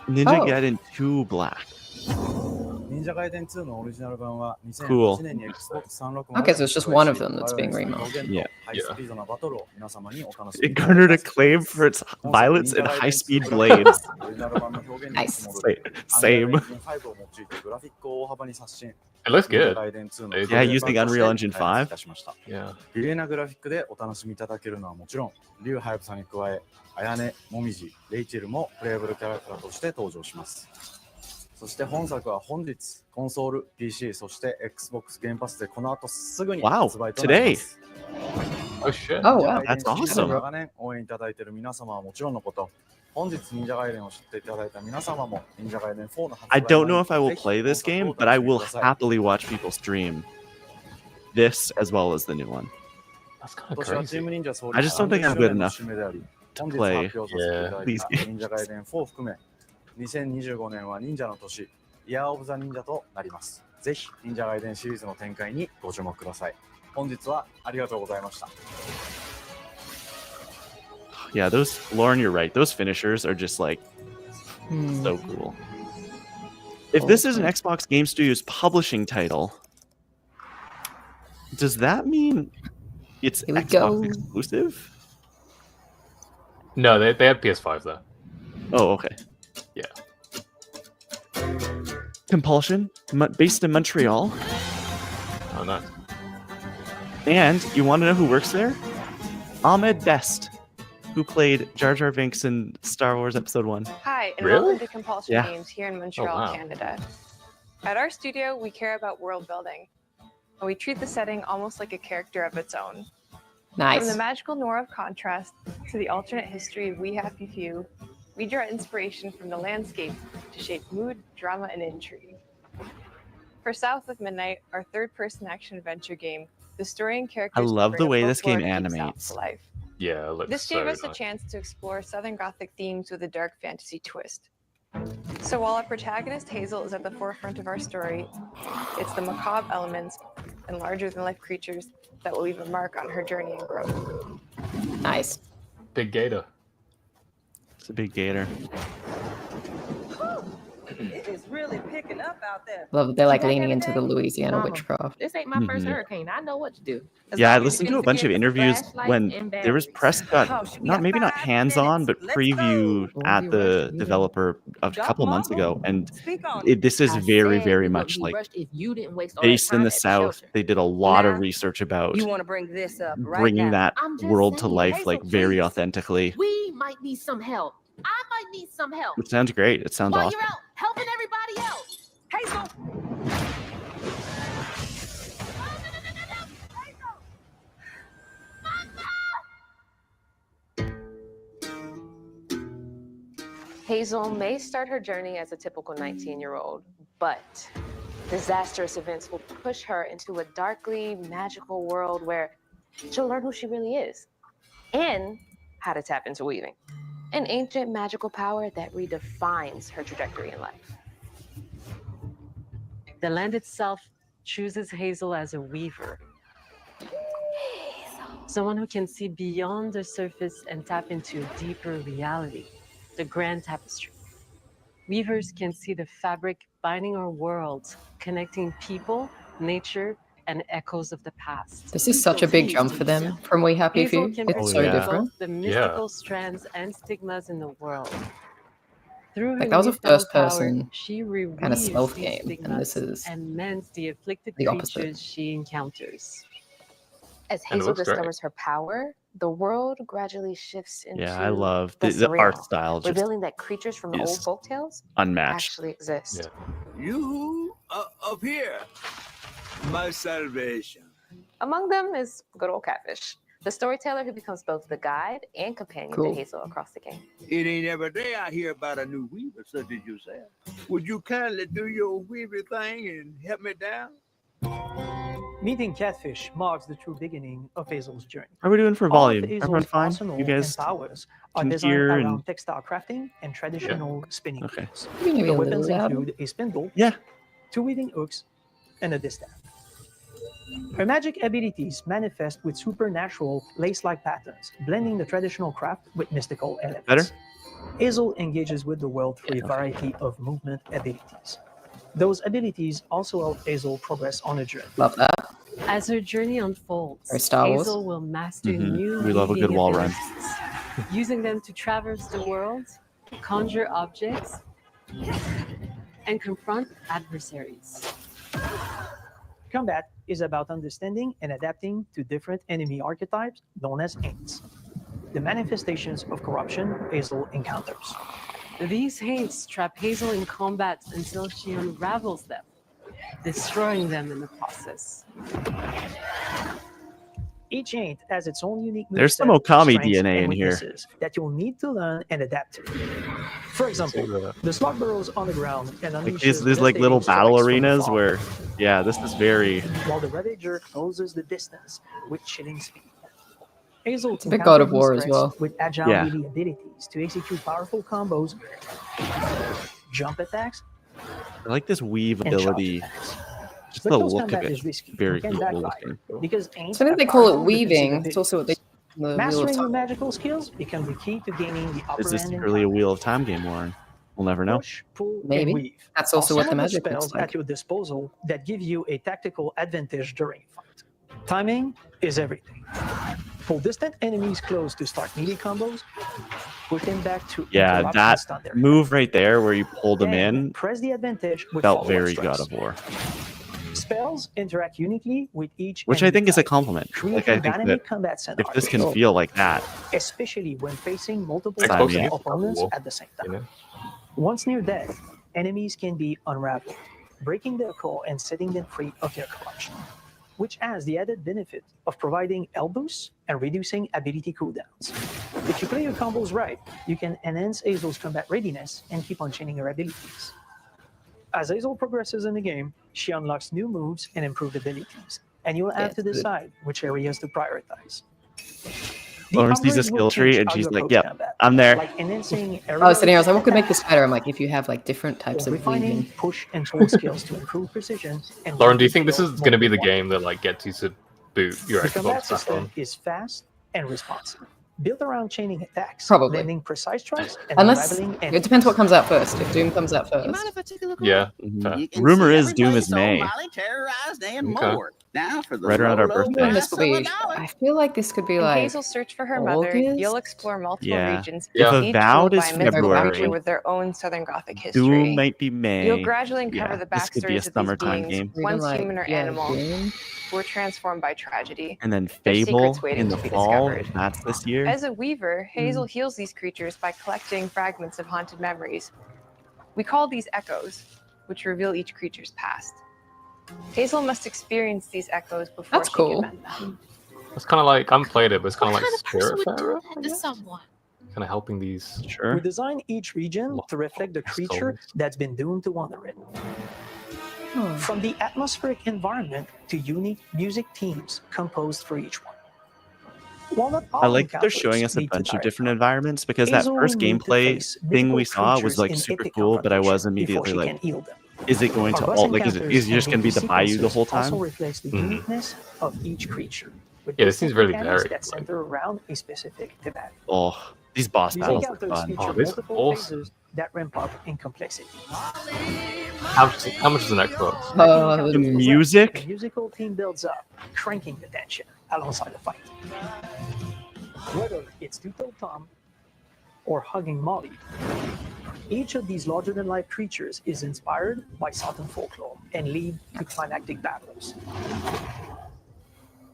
Speaker 1: Ninja
Speaker 3: Oh.
Speaker 1: Gaiden 2 Black.
Speaker 9: 忍者ガイデン2のオリジナル版は
Speaker 1: Cool.
Speaker 9: 2008年に Xbox 360
Speaker 3: Okay, so it's just one of them that's being remastered.
Speaker 1: Yeah.
Speaker 9: ハイスピードなバトルを皆様にお楽しみ
Speaker 1: It garnered acclaim for its violence and high-speed blades.
Speaker 9: オリジナル版の表現に
Speaker 3: Nice.
Speaker 9: 戻り
Speaker 1: Same.
Speaker 9: Unreal Engine 5を用いてグラフィックを大幅に刷新
Speaker 2: It looks
Speaker 9: 忍者
Speaker 2: good.
Speaker 9: ガイデン2の
Speaker 1: Yeah, using Unreal Engine
Speaker 9: 開発い
Speaker 1: 5.
Speaker 9: たしました
Speaker 2: Yeah.
Speaker 9: 綺麗なグラフィックでお楽しみいただけるのはもちろん、リュウハヤブさんに加え、あやね、もみじ、レイチェルもプレイヤブルキャラクターとして登場します。そして本作は本日、コンソール、PC、そして Xbox ゲームパスでこの後すぐに
Speaker 1: Wow,
Speaker 9: 発売となります。
Speaker 2: Oh shit.
Speaker 3: Oh, wow.
Speaker 1: That's awesome.
Speaker 9: 長年応援いただいている皆様はもちろんのこと、本日忍者ガイデンを知っていただいた皆様も忍者ガイデン4の発売
Speaker 1: I don't know if I will play this game, but I will happily watch people stream this as well as the new one.
Speaker 2: That's kind
Speaker 9: 今
Speaker 2: of
Speaker 9: 年はチ
Speaker 2: crazy.
Speaker 9: ーム忍者創立
Speaker 1: I just don't think I'm good
Speaker 9: 30周年の
Speaker 1: enough
Speaker 9: 節目であり
Speaker 1: to
Speaker 9: 本日
Speaker 1: play
Speaker 9: 発表させていただい
Speaker 1: these
Speaker 9: た
Speaker 1: games.
Speaker 9: 忍者ガイデン4を含め2025年は忍者の年イヤーオブザ忍者となります。ぜひ忍者ガイデンシリーズの展開にご注目ください。本日はありがとうございました。
Speaker 1: Yeah, those Lauren, you're right. Those finishers are just like
Speaker 3: Hmm.
Speaker 1: so cool. If this is an Xbox Game Studios publishing title, does that mean it's
Speaker 3: Here we
Speaker 1: Xbox
Speaker 3: go.
Speaker 1: exclusive?
Speaker 2: No, they had PS5 though.
Speaker 1: Oh, okay.
Speaker 2: Yeah.
Speaker 1: Compulsion, based in Montreal.
Speaker 2: Oh no.
Speaker 1: And you want to know who works there? Ahmed Best, who played Jar Jar Binks in Star Wars Episode 1.
Speaker 11: Hi, and
Speaker 2: Really?
Speaker 11: welcome to Compulsion
Speaker 1: Yeah.
Speaker 11: Games here in Montreal,
Speaker 2: wow.
Speaker 11: Canada. At our studio, we care about world building, and we treat the setting almost like a character of its own. From
Speaker 3: Nice.
Speaker 11: the magical noir of contrast to the alternate history of We Happy Few, we draw inspiration from the landscape to shape mood, drama, and intrigue. For South of Midnight, our third-person action-adventure game, the story and characters
Speaker 1: I love the
Speaker 11: bring
Speaker 1: way
Speaker 11: a
Speaker 1: this game
Speaker 11: folklore keep South
Speaker 1: animates.
Speaker 11: to life.
Speaker 2: Yeah, it looks
Speaker 11: This
Speaker 2: so
Speaker 11: gave us a
Speaker 2: nice.
Speaker 11: chance to explore Southern Gothic themes with a dark fantasy twist. So while our protagonist Hazel is at the forefront of our story, it's the macabre elements and larger-than-life creatures that will leave a mark on her journey and growth.
Speaker 3: Nice.
Speaker 2: Big Gator.
Speaker 1: It's a big gator.
Speaker 8: It is really picking
Speaker 3: Love that they're like leaning into the Louisiana witchcraft.
Speaker 12: This ain't my first hurricane. I know what to do.
Speaker 1: Yeah, I listened to a bunch of interviews when there was press cut, maybe not hands-on, but preview at the developer a couple months ago, and this is very, very much like based in the South. They did a lot of research about bringing that world to life, like very authentically.
Speaker 12: We might need some help. I might need some help.
Speaker 1: It sounds great. It sounds
Speaker 12: While
Speaker 1: awesome.
Speaker 12: you're out helping everybody else. Hazel.
Speaker 11: Hazel may start her journey as a typical 19-year-old, but disastrous events will push her into a darkly magical world where she'll learn who she really is and how to tap into weaving, an ancient magical power that redefines her trajectory in life.
Speaker 13: The land itself chooses Hazel as a weaver. Someone who can see beyond the surface and tap into a deeper reality, the grand tapestry. Weavers can see the fabric binding our worlds, connecting people, nature, and echoes of the past.
Speaker 3: This is such a big jump for them from We Happy Few. It's so different.
Speaker 13: The mystical strands and stigmas in the world. Through
Speaker 3: Like that was a first person
Speaker 13: she
Speaker 3: kind of stealth game, and this is
Speaker 13: and mends the afflicted
Speaker 3: the opposite.
Speaker 13: creatures she encounters.
Speaker 11: As Hazel discovers her power, the world gradually shifts into
Speaker 1: I love
Speaker 11: the
Speaker 1: the
Speaker 11: surreal,
Speaker 1: art style. Just
Speaker 11: revealing that creatures from the
Speaker 1: is
Speaker 11: old folktales
Speaker 1: unmatched.
Speaker 11: actually exist.
Speaker 6: You up here, my salvation.
Speaker 11: Among them is good old Catfish, the storyteller who becomes both the guide and companion
Speaker 6: Cool.
Speaker 11: to Hazel across the game.
Speaker 6: It ain't every day I hear about a new weaver such as yourself. Would you kindly do your weaver thing and help me down?
Speaker 14: Meeting Catfish marks the true beginning of Hazel's journey.
Speaker 1: How are we doing for
Speaker 14: All of
Speaker 1: volume?
Speaker 14: Hazel's
Speaker 1: Everyone fine?
Speaker 14: arsenal
Speaker 1: You guys
Speaker 14: and powers are
Speaker 1: can
Speaker 14: designed
Speaker 1: hear
Speaker 14: around
Speaker 1: and
Speaker 14: textile crafting and traditional spinning tools.
Speaker 3: Maybe
Speaker 14: The
Speaker 3: a
Speaker 14: weapons
Speaker 3: little louder.
Speaker 14: include a spindle,
Speaker 1: yeah,
Speaker 14: 2 weaving hooks, and a distaff. Her magic abilities manifest with supernatural lace-like patterns, blending the traditional craft with mystical elements.
Speaker 1: Better?
Speaker 14: Hazel engages with the world through a variety of movement abilities. Those abilities also help Hazel progress on a journey.
Speaker 3: Love that.
Speaker 13: As her journey unfolds,
Speaker 3: Very Star Wars.
Speaker 13: Hazel will master
Speaker 1: Mhm.
Speaker 13: new
Speaker 1: We love a good
Speaker 13: weaving
Speaker 1: wall run.
Speaker 13: abilities, using them to traverse the world, conjure objects, and confront adversaries.
Speaker 14: Combat is about understanding and adapting to different enemy archetypes known as Aints, the manifestations of corruption Hazel encounters.
Speaker 13: These haints trap Hazel in combat until she unravels them, destroying them in the process.
Speaker 14: Each Aint has its own unique
Speaker 1: There's some
Speaker 14: moveset,
Speaker 1: Okami
Speaker 14: strengths,
Speaker 1: DNA
Speaker 14: and
Speaker 1: in here.
Speaker 14: weaknesses that you'll need to learn and adapt to. For example, the slug burrows on the ground and
Speaker 1: like
Speaker 14: unleashes
Speaker 1: these like little
Speaker 14: devastating
Speaker 1: battle
Speaker 14: strikes from
Speaker 1: arenas
Speaker 14: afar,
Speaker 1: where, yeah, this is very.
Speaker 14: while the Ravager closes the distance with chilling speed. Hazel
Speaker 3: It's a bit
Speaker 14: can
Speaker 3: God
Speaker 14: counter
Speaker 3: of War
Speaker 14: these
Speaker 3: as
Speaker 14: threats
Speaker 3: well.
Speaker 14: with agile
Speaker 1: Yeah.
Speaker 14: melee abilities to execute powerful combos, jump attacks,
Speaker 1: I like this weave
Speaker 14: and charge
Speaker 1: ability.
Speaker 14: attacks.
Speaker 1: Just
Speaker 14: But
Speaker 1: the
Speaker 14: close
Speaker 1: look of
Speaker 14: combat
Speaker 1: it.
Speaker 14: is risky.
Speaker 1: Very
Speaker 14: It can
Speaker 1: cool
Speaker 14: backfire
Speaker 1: looking.
Speaker 14: because Aints
Speaker 3: So I think
Speaker 14: have
Speaker 3: they call it
Speaker 14: powerful defensive
Speaker 3: weaving. It's
Speaker 14: abilities.
Speaker 3: also what they the Wheel of
Speaker 14: Mastering your
Speaker 3: Time.
Speaker 14: magical skills becomes the key to gaining the upper
Speaker 1: Is this
Speaker 14: hand in
Speaker 1: secretly a Wheel of Time game, Warren? We'll never know.
Speaker 14: push, pull,
Speaker 3: Maybe.
Speaker 14: and weave.
Speaker 3: That's also
Speaker 14: are
Speaker 3: what
Speaker 14: some
Speaker 3: the
Speaker 14: of
Speaker 3: magic looks
Speaker 14: spells
Speaker 3: like.
Speaker 14: at your disposal that give you a tactical advantage during a fight. Timing is everything. Pull distant enemies close to start melee combos. Push them back to
Speaker 1: Yeah,
Speaker 14: interrupt
Speaker 1: that
Speaker 14: and stun their
Speaker 1: move right there where you pulled them
Speaker 14: Then
Speaker 1: in
Speaker 14: press the advantage with
Speaker 1: felt
Speaker 14: follow-up
Speaker 1: very
Speaker 14: strikes.
Speaker 1: God of War,
Speaker 14: Spells interact uniquely with each
Speaker 1: which I
Speaker 14: enemy
Speaker 1: think is a
Speaker 14: type,
Speaker 1: compliment.
Speaker 14: creating
Speaker 1: Like I think
Speaker 14: dynamic
Speaker 1: that
Speaker 14: combat
Speaker 1: if this can
Speaker 14: scenarios,
Speaker 1: feel like that,
Speaker 14: especially when facing multiple
Speaker 1: Xbox
Speaker 14: powerful
Speaker 1: One.
Speaker 14: opponents
Speaker 2: Cool.
Speaker 14: at the same time.
Speaker 2: You know?
Speaker 14: Once near death, enemies can be unraveled, breaking their core and setting them free of their corruption, which has the added benefit of providing health boosts and reducing ability cooldowns. If you play your combos right, you can enhance Hazel's combat readiness and keep on chaining her abilities. As Hazel progresses in the game, she unlocks new moves and improved abilities, and you'll have to
Speaker 3: good.
Speaker 14: decide which areas to prioritize.
Speaker 1: Lauren sees a
Speaker 14: upgrades will
Speaker 1: skill tree
Speaker 14: change
Speaker 1: and
Speaker 14: how
Speaker 1: she's
Speaker 14: you
Speaker 1: like,
Speaker 14: approach
Speaker 1: "Yep,
Speaker 14: combat,
Speaker 1: I'm there."
Speaker 14: like enhancing
Speaker 3: I was sitting here, I was like, what could make
Speaker 14: attacks,
Speaker 3: this better? I'm like, if you have like different types
Speaker 14: or
Speaker 3: of
Speaker 14: refining
Speaker 3: weaving.
Speaker 14: push and pull skills to improve precision. And
Speaker 2: Lauren, do you
Speaker 14: make
Speaker 2: think this
Speaker 14: feel
Speaker 2: is going to be
Speaker 14: more
Speaker 2: the game that like gets you to boot your
Speaker 14: The combat
Speaker 2: Xbox back
Speaker 14: system
Speaker 2: on?
Speaker 14: is fast and responsive. built around chaining attacks,
Speaker 3: Probably.
Speaker 14: landing precise strikes, and
Speaker 3: Unless
Speaker 14: unraveling
Speaker 3: it
Speaker 14: enemies.
Speaker 3: depends what comes out first. If Doom comes out first.
Speaker 2: Yeah.
Speaker 1: Rumor is Doom is May.
Speaker 6: Terrorized and
Speaker 2: Okay.
Speaker 6: more. Now for the
Speaker 1: Right around our
Speaker 6: low, low
Speaker 1: birthday.
Speaker 3: And this will be.
Speaker 6: price of $1.
Speaker 3: I feel like this could be
Speaker 11: In
Speaker 3: like.
Speaker 11: Hazel's search for her mother, you'll
Speaker 3: August?
Speaker 11: explore multiple
Speaker 1: Yeah.
Speaker 11: regions,
Speaker 2: Yeah.
Speaker 1: If
Speaker 11: each
Speaker 1: Avowed
Speaker 11: ruled
Speaker 1: is
Speaker 11: by a mythical
Speaker 1: February,
Speaker 11: creature with their own Southern Gothic history.
Speaker 1: Doom might be May.
Speaker 11: You'll gradually uncover
Speaker 1: Yeah,
Speaker 11: the
Speaker 1: this could be a
Speaker 11: backstories of these
Speaker 1: summertime
Speaker 11: beings,
Speaker 1: game.
Speaker 3: Even
Speaker 11: once
Speaker 3: like,
Speaker 11: human or
Speaker 3: yeah,
Speaker 11: animal,
Speaker 3: Doom.
Speaker 11: who were transformed by tragedy.
Speaker 1: And then
Speaker 11: Their
Speaker 1: Fable
Speaker 11: secrets waiting
Speaker 1: in the
Speaker 11: to be
Speaker 1: fall.
Speaker 11: discovered.
Speaker 1: That's this year.
Speaker 11: As a weaver, Hazel heals these creatures by collecting fragments of haunted memories. We call these echoes, which reveal each creature's past. Hazel must experience these echoes before
Speaker 3: That's
Speaker 11: she
Speaker 3: cool.
Speaker 11: can mend them.
Speaker 2: It's kind of like, I haven't played it, but it's kind of like
Speaker 12: person would do
Speaker 2: Spiritfarer.
Speaker 12: that to someone?
Speaker 2: Kind of helping these.
Speaker 14: We
Speaker 1: Sure.
Speaker 14: design each region to reflect the creature that's been doomed to wander it. From the atmospheric environment to unique music themes composed for each one. While not all
Speaker 1: I like that they're
Speaker 14: encounters
Speaker 1: showing us a
Speaker 14: lead to
Speaker 1: bunch of
Speaker 14: direct
Speaker 1: different
Speaker 14: combat,
Speaker 1: environments because that
Speaker 14: Hazel will
Speaker 1: first
Speaker 14: need to
Speaker 1: gameplay
Speaker 14: face
Speaker 1: thing we
Speaker 14: mythical
Speaker 1: saw was
Speaker 14: creatures
Speaker 1: like
Speaker 14: in
Speaker 1: super
Speaker 14: epic
Speaker 1: cool, but I was
Speaker 14: confrontation before
Speaker 1: immediately
Speaker 14: she
Speaker 1: like,
Speaker 14: can heal them.
Speaker 1: is it going to
Speaker 14: Our boss
Speaker 1: all like is
Speaker 14: encounters
Speaker 1: it just
Speaker 14: and
Speaker 1: going to be the
Speaker 14: gameplay
Speaker 1: Bayou the whole
Speaker 14: sequences also
Speaker 1: time?
Speaker 14: reflects the uniqueness of each creature. With
Speaker 2: Yeah, this seems
Speaker 14: different
Speaker 2: really
Speaker 14: mechanics
Speaker 2: varied,
Speaker 14: that center around a specific thematic.
Speaker 1: Oh, these boss
Speaker 14: These
Speaker 1: battles are
Speaker 14: encounters
Speaker 1: fun.
Speaker 14: feature
Speaker 2: Oh, this is
Speaker 14: multiple
Speaker 2: awesome.
Speaker 14: phases that ramp up in complexity.
Speaker 2: How much is an Xbox?
Speaker 1: The
Speaker 14: The
Speaker 1: music,
Speaker 14: musical theme builds up, cranking the tension alongside the fight. Whether it's Two-Toed Tom or hugging Molly, each of these larger-than-life creatures is inspired by Southern folklore and lead to climactic battles.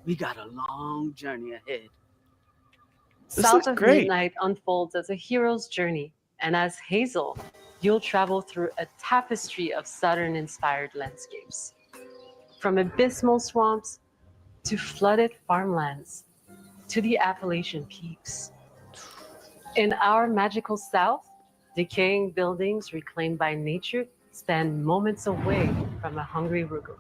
Speaker 6: We got a long journey ahead.
Speaker 1: This
Speaker 13: South
Speaker 1: looks
Speaker 13: of
Speaker 1: great.
Speaker 13: Midnight unfolds as a hero's journey, and as Hazel, you'll travel through a tapestry of Southern-inspired landscapes. From abysmal swamps to flooded farmlands to the Appalachian peaks. In our magical South, decaying buildings reclaimed by nature stand moments away from a hungry Rugal.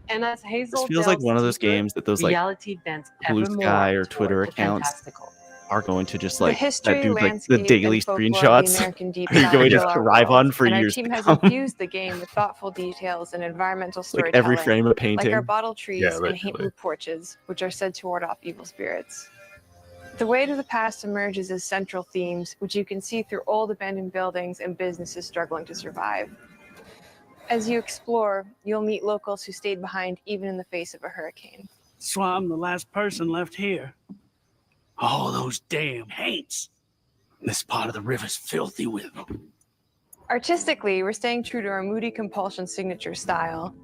Speaker 13: And as Hazel
Speaker 1: this feels like
Speaker 13: delves
Speaker 1: one of those
Speaker 13: deeper,
Speaker 1: games that those like
Speaker 13: reality bends
Speaker 1: Blue
Speaker 13: ever
Speaker 1: Sky
Speaker 13: more
Speaker 1: or Twitter
Speaker 13: toward the
Speaker 1: accounts
Speaker 13: fantastical.
Speaker 1: are going to just
Speaker 11: The
Speaker 1: like
Speaker 11: history,
Speaker 1: that dude like the
Speaker 11: landscape,
Speaker 1: daily
Speaker 11: and folklore of the
Speaker 1: screenshots
Speaker 11: American Deep
Speaker 1: are
Speaker 11: South
Speaker 1: going to
Speaker 11: fill our
Speaker 1: thrive
Speaker 11: world,
Speaker 1: on for
Speaker 11: and our
Speaker 1: years
Speaker 11: team
Speaker 1: to
Speaker 11: has
Speaker 1: come.
Speaker 11: infused the game with thoughtful details and environmental
Speaker 1: Like
Speaker 11: storytelling,
Speaker 1: every frame of
Speaker 11: like
Speaker 1: painting.
Speaker 11: our bottle trees
Speaker 2: Yeah,
Speaker 11: and
Speaker 2: literally.
Speaker 11: hanging porches, which are said to ward off evil spirits. The way to the past emerges as central themes, which you can see through old abandoned buildings and businesses struggling to survive. As you explore, you'll meet locals who stayed behind even in the face of a hurricane.
Speaker 6: So I'm the last person left here. All those damn haints. This part of the river's filthy with them.
Speaker 11: Artistically, we're staying true to our moody compulsion signature style.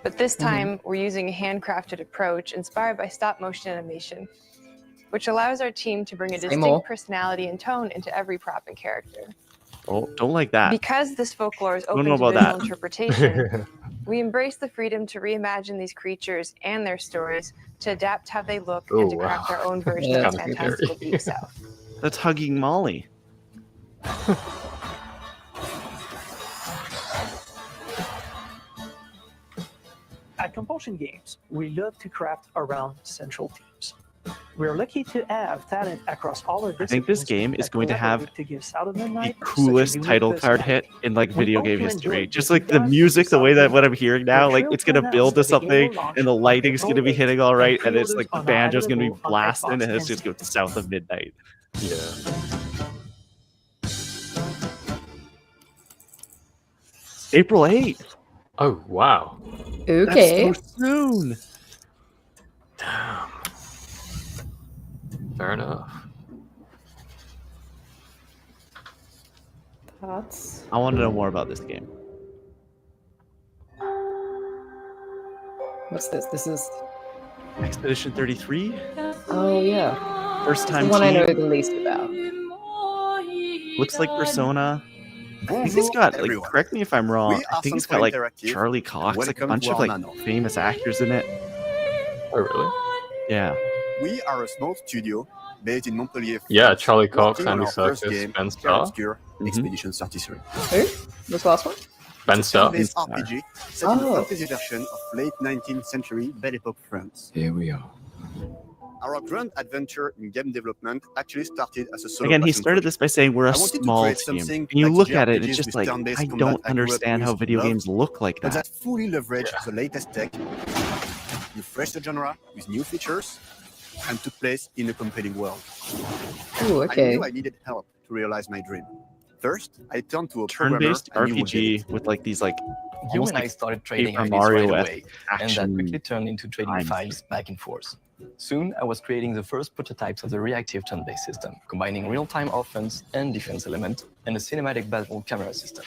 Speaker 11: But this time, we're using a handcrafted approach inspired by stop-motion animation, which allows our team to bring a
Speaker 3: Say
Speaker 11: distinct
Speaker 3: more.
Speaker 11: personality and tone into every prop and character.
Speaker 1: Oh, don't like that.
Speaker 11: Because this folklore is
Speaker 1: Don't
Speaker 11: open
Speaker 1: know
Speaker 11: to
Speaker 1: about
Speaker 11: visual
Speaker 1: that.
Speaker 11: interpretation, we embrace the freedom to reimagine these creatures and their stories, to adapt how they look, and to
Speaker 2: Oh,
Speaker 11: craft
Speaker 2: wow.
Speaker 11: our own version
Speaker 3: Yeah,
Speaker 11: of the
Speaker 3: that's pretty
Speaker 11: fantastical Deep South.
Speaker 1: That's hugging Molly.
Speaker 14: At Compulsion Games, we love to craft around central themes. We're lucky to have talent across all our disciplines.
Speaker 1: I think this game is
Speaker 14: that
Speaker 1: going to have
Speaker 14: collaborate to give South of
Speaker 1: the
Speaker 14: Midnight such a
Speaker 1: coolest
Speaker 14: unique
Speaker 1: title card
Speaker 14: personality.
Speaker 1: hit in like
Speaker 14: We
Speaker 1: video
Speaker 14: hope
Speaker 1: game
Speaker 14: you
Speaker 1: history.
Speaker 14: enjoyed
Speaker 1: Just
Speaker 14: this
Speaker 1: like the
Speaker 14: deep dive
Speaker 1: music, the
Speaker 14: into
Speaker 1: way that
Speaker 14: South
Speaker 1: what I'm hearing now,
Speaker 14: We're
Speaker 1: like
Speaker 14: thrilled
Speaker 1: it's
Speaker 14: to
Speaker 1: gonna
Speaker 14: announce
Speaker 1: build to
Speaker 14: that the game will
Speaker 1: something,
Speaker 14: launch
Speaker 1: and the
Speaker 14: on
Speaker 1: lighting's
Speaker 14: April
Speaker 1: gonna be
Speaker 14: 8th,
Speaker 1: hitting all
Speaker 14: and
Speaker 1: right, and it's
Speaker 14: pre-orders
Speaker 1: like the
Speaker 14: are now
Speaker 1: banjo's gonna be
Speaker 14: available on
Speaker 1: blasting,
Speaker 14: Xbox
Speaker 1: and it's
Speaker 14: and
Speaker 1: just
Speaker 14: Steam.
Speaker 1: go South of Midnight.
Speaker 2: Yeah.
Speaker 1: April 8th.
Speaker 2: Oh wow.
Speaker 3: Okay.
Speaker 1: That's so soon.
Speaker 2: Damn. Fair enough.
Speaker 3: Thoughts?
Speaker 1: I want to know more about this game.
Speaker 3: What's this? This is.
Speaker 1: Expedition 33.
Speaker 3: Oh yeah.
Speaker 1: First
Speaker 3: It's
Speaker 1: time
Speaker 3: the one I know
Speaker 1: team.
Speaker 3: the least about.
Speaker 1: Looks like Persona. I think he's got like. Correct me if I'm wrong.
Speaker 15: We
Speaker 1: I
Speaker 15: are
Speaker 1: think he's
Speaker 15: Sunspot
Speaker 1: got like
Speaker 15: Interactive.
Speaker 1: Charlie Cox, like a
Speaker 15: Welcome
Speaker 1: bunch
Speaker 15: to
Speaker 1: of
Speaker 15: our
Speaker 1: like
Speaker 15: nano.
Speaker 1: famous actors in it.
Speaker 2: Oh really?
Speaker 1: Yeah.
Speaker 15: We are a small studio based in Montpellier.
Speaker 2: Yeah,
Speaker 15: France,
Speaker 2: Charlie Cox,
Speaker 15: working on
Speaker 2: Andy
Speaker 15: our first
Speaker 2: Serkis,
Speaker 15: game,
Speaker 2: Ben
Speaker 15: Clair
Speaker 2: Starr.
Speaker 15: Obscur, Expedition 33.
Speaker 3: Who? This last one?
Speaker 2: Ben Starr.
Speaker 15: This RPG set in the
Speaker 3: Oh.
Speaker 15: fantasy version of late 19th century Belle Epoque France.
Speaker 7: Here we are.
Speaker 15: Our grand adventure in game development actually started as a solo
Speaker 1: Again, he
Speaker 15: passion
Speaker 1: started
Speaker 15: project.
Speaker 1: this by saying we're a
Speaker 15: I wanted to
Speaker 1: small
Speaker 15: create
Speaker 1: team.
Speaker 15: something
Speaker 1: And you
Speaker 15: like
Speaker 1: look at it,
Speaker 15: JRPGs
Speaker 1: it's just
Speaker 15: with
Speaker 1: like,
Speaker 15: turn-based
Speaker 1: I
Speaker 15: combat
Speaker 1: don't
Speaker 15: I grew up
Speaker 1: understand how
Speaker 15: with
Speaker 1: video
Speaker 15: love,
Speaker 1: games look like
Speaker 15: but
Speaker 1: that.
Speaker 15: that fully leverage the latest tech, refresh the genre with new features, and took place in a compelling world.
Speaker 3: Ooh, okay.
Speaker 15: I knew I needed help to realize my dream. First, I turned to a programmer
Speaker 1: Turn-based
Speaker 15: I knew would get
Speaker 1: RPG
Speaker 15: it.
Speaker 1: with like these like
Speaker 16: You
Speaker 1: almost
Speaker 16: and I
Speaker 1: like
Speaker 16: started trading
Speaker 1: Paper
Speaker 16: ideas
Speaker 1: Mario
Speaker 16: right away, and that
Speaker 1: action
Speaker 16: quickly turned into trading
Speaker 1: times.
Speaker 16: files back and forth. Soon, I was creating the first prototypes of the reactive turn-based system, combining real-time offense and defense element, and a cinematic battle camera system.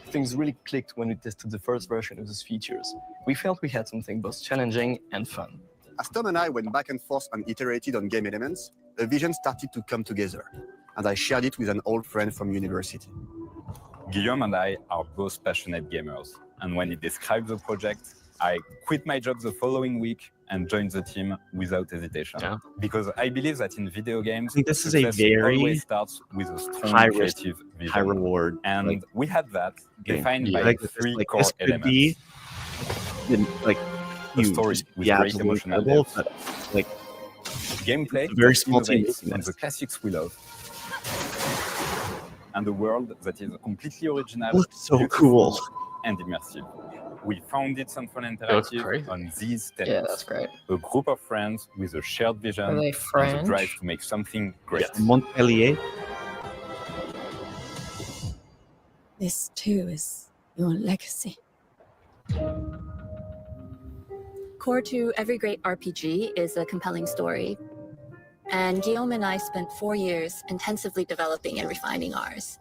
Speaker 16: Things really clicked when we tested the first version of those features. We felt we had something both challenging and fun.
Speaker 15: As Tom and I went back and forth and iterated on game elements, a vision started to come together, and I shared it with an old friend from university.
Speaker 17: Guillaume and I are both passionate gamers, and when he described the project, I quit my job the following week and joined the team without hesitation.
Speaker 2: Yeah.
Speaker 17: Because I believe that in video games,
Speaker 1: I think this is a
Speaker 17: success
Speaker 1: very
Speaker 17: always starts with a strong
Speaker 1: high risk,
Speaker 17: creative vision.
Speaker 1: high reward.
Speaker 17: And
Speaker 1: like,
Speaker 17: we had that defined by
Speaker 1: like,
Speaker 17: three
Speaker 1: like,
Speaker 17: core
Speaker 1: this could
Speaker 17: elements.
Speaker 1: be like
Speaker 17: A
Speaker 1: huge,
Speaker 17: story with
Speaker 1: yeah,
Speaker 17: great emotional
Speaker 1: incredible,
Speaker 17: depth.
Speaker 1: but like
Speaker 17: Gameplay
Speaker 1: it's a very
Speaker 17: that
Speaker 1: small team
Speaker 17: innovates
Speaker 1: making
Speaker 17: on
Speaker 1: this.
Speaker 17: the classics we love. And a world that is completely original,
Speaker 1: Looks so
Speaker 17: beautiful,
Speaker 1: cool.
Speaker 17: and immersive. We founded Sunfun
Speaker 2: looks
Speaker 17: Interactive
Speaker 2: crazy.
Speaker 17: on these tenets.
Speaker 3: Yeah, that's great.
Speaker 17: A group of friends with a shared vision
Speaker 3: Are they
Speaker 17: and the
Speaker 3: French?
Speaker 17: drive to make something great.
Speaker 1: Yes, Montpellier.
Speaker 18: This too is your legacy. Core to every great RPG is a compelling story. And Guillaume and I spent 4 years intensively developing and refining ours.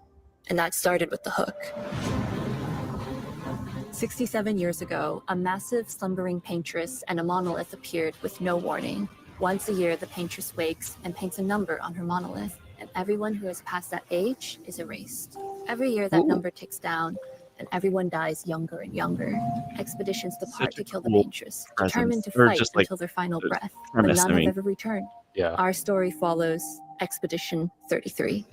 Speaker 18: And that started with the hook. 67 years ago, a massive slumbering paintress and a monolith appeared with no warning. Once a year, the paintress wakes and paints a number on her monolith, and everyone who has passed that age is erased. Every year, that number ticks down, and everyone dies younger and younger. Expeditions depart to kill the paintress, determined to fight until their final breath, but
Speaker 1: premise,
Speaker 18: none
Speaker 1: I mean.
Speaker 18: have ever returned.
Speaker 2: Yeah.
Speaker 18: Our story follows Expedition 33.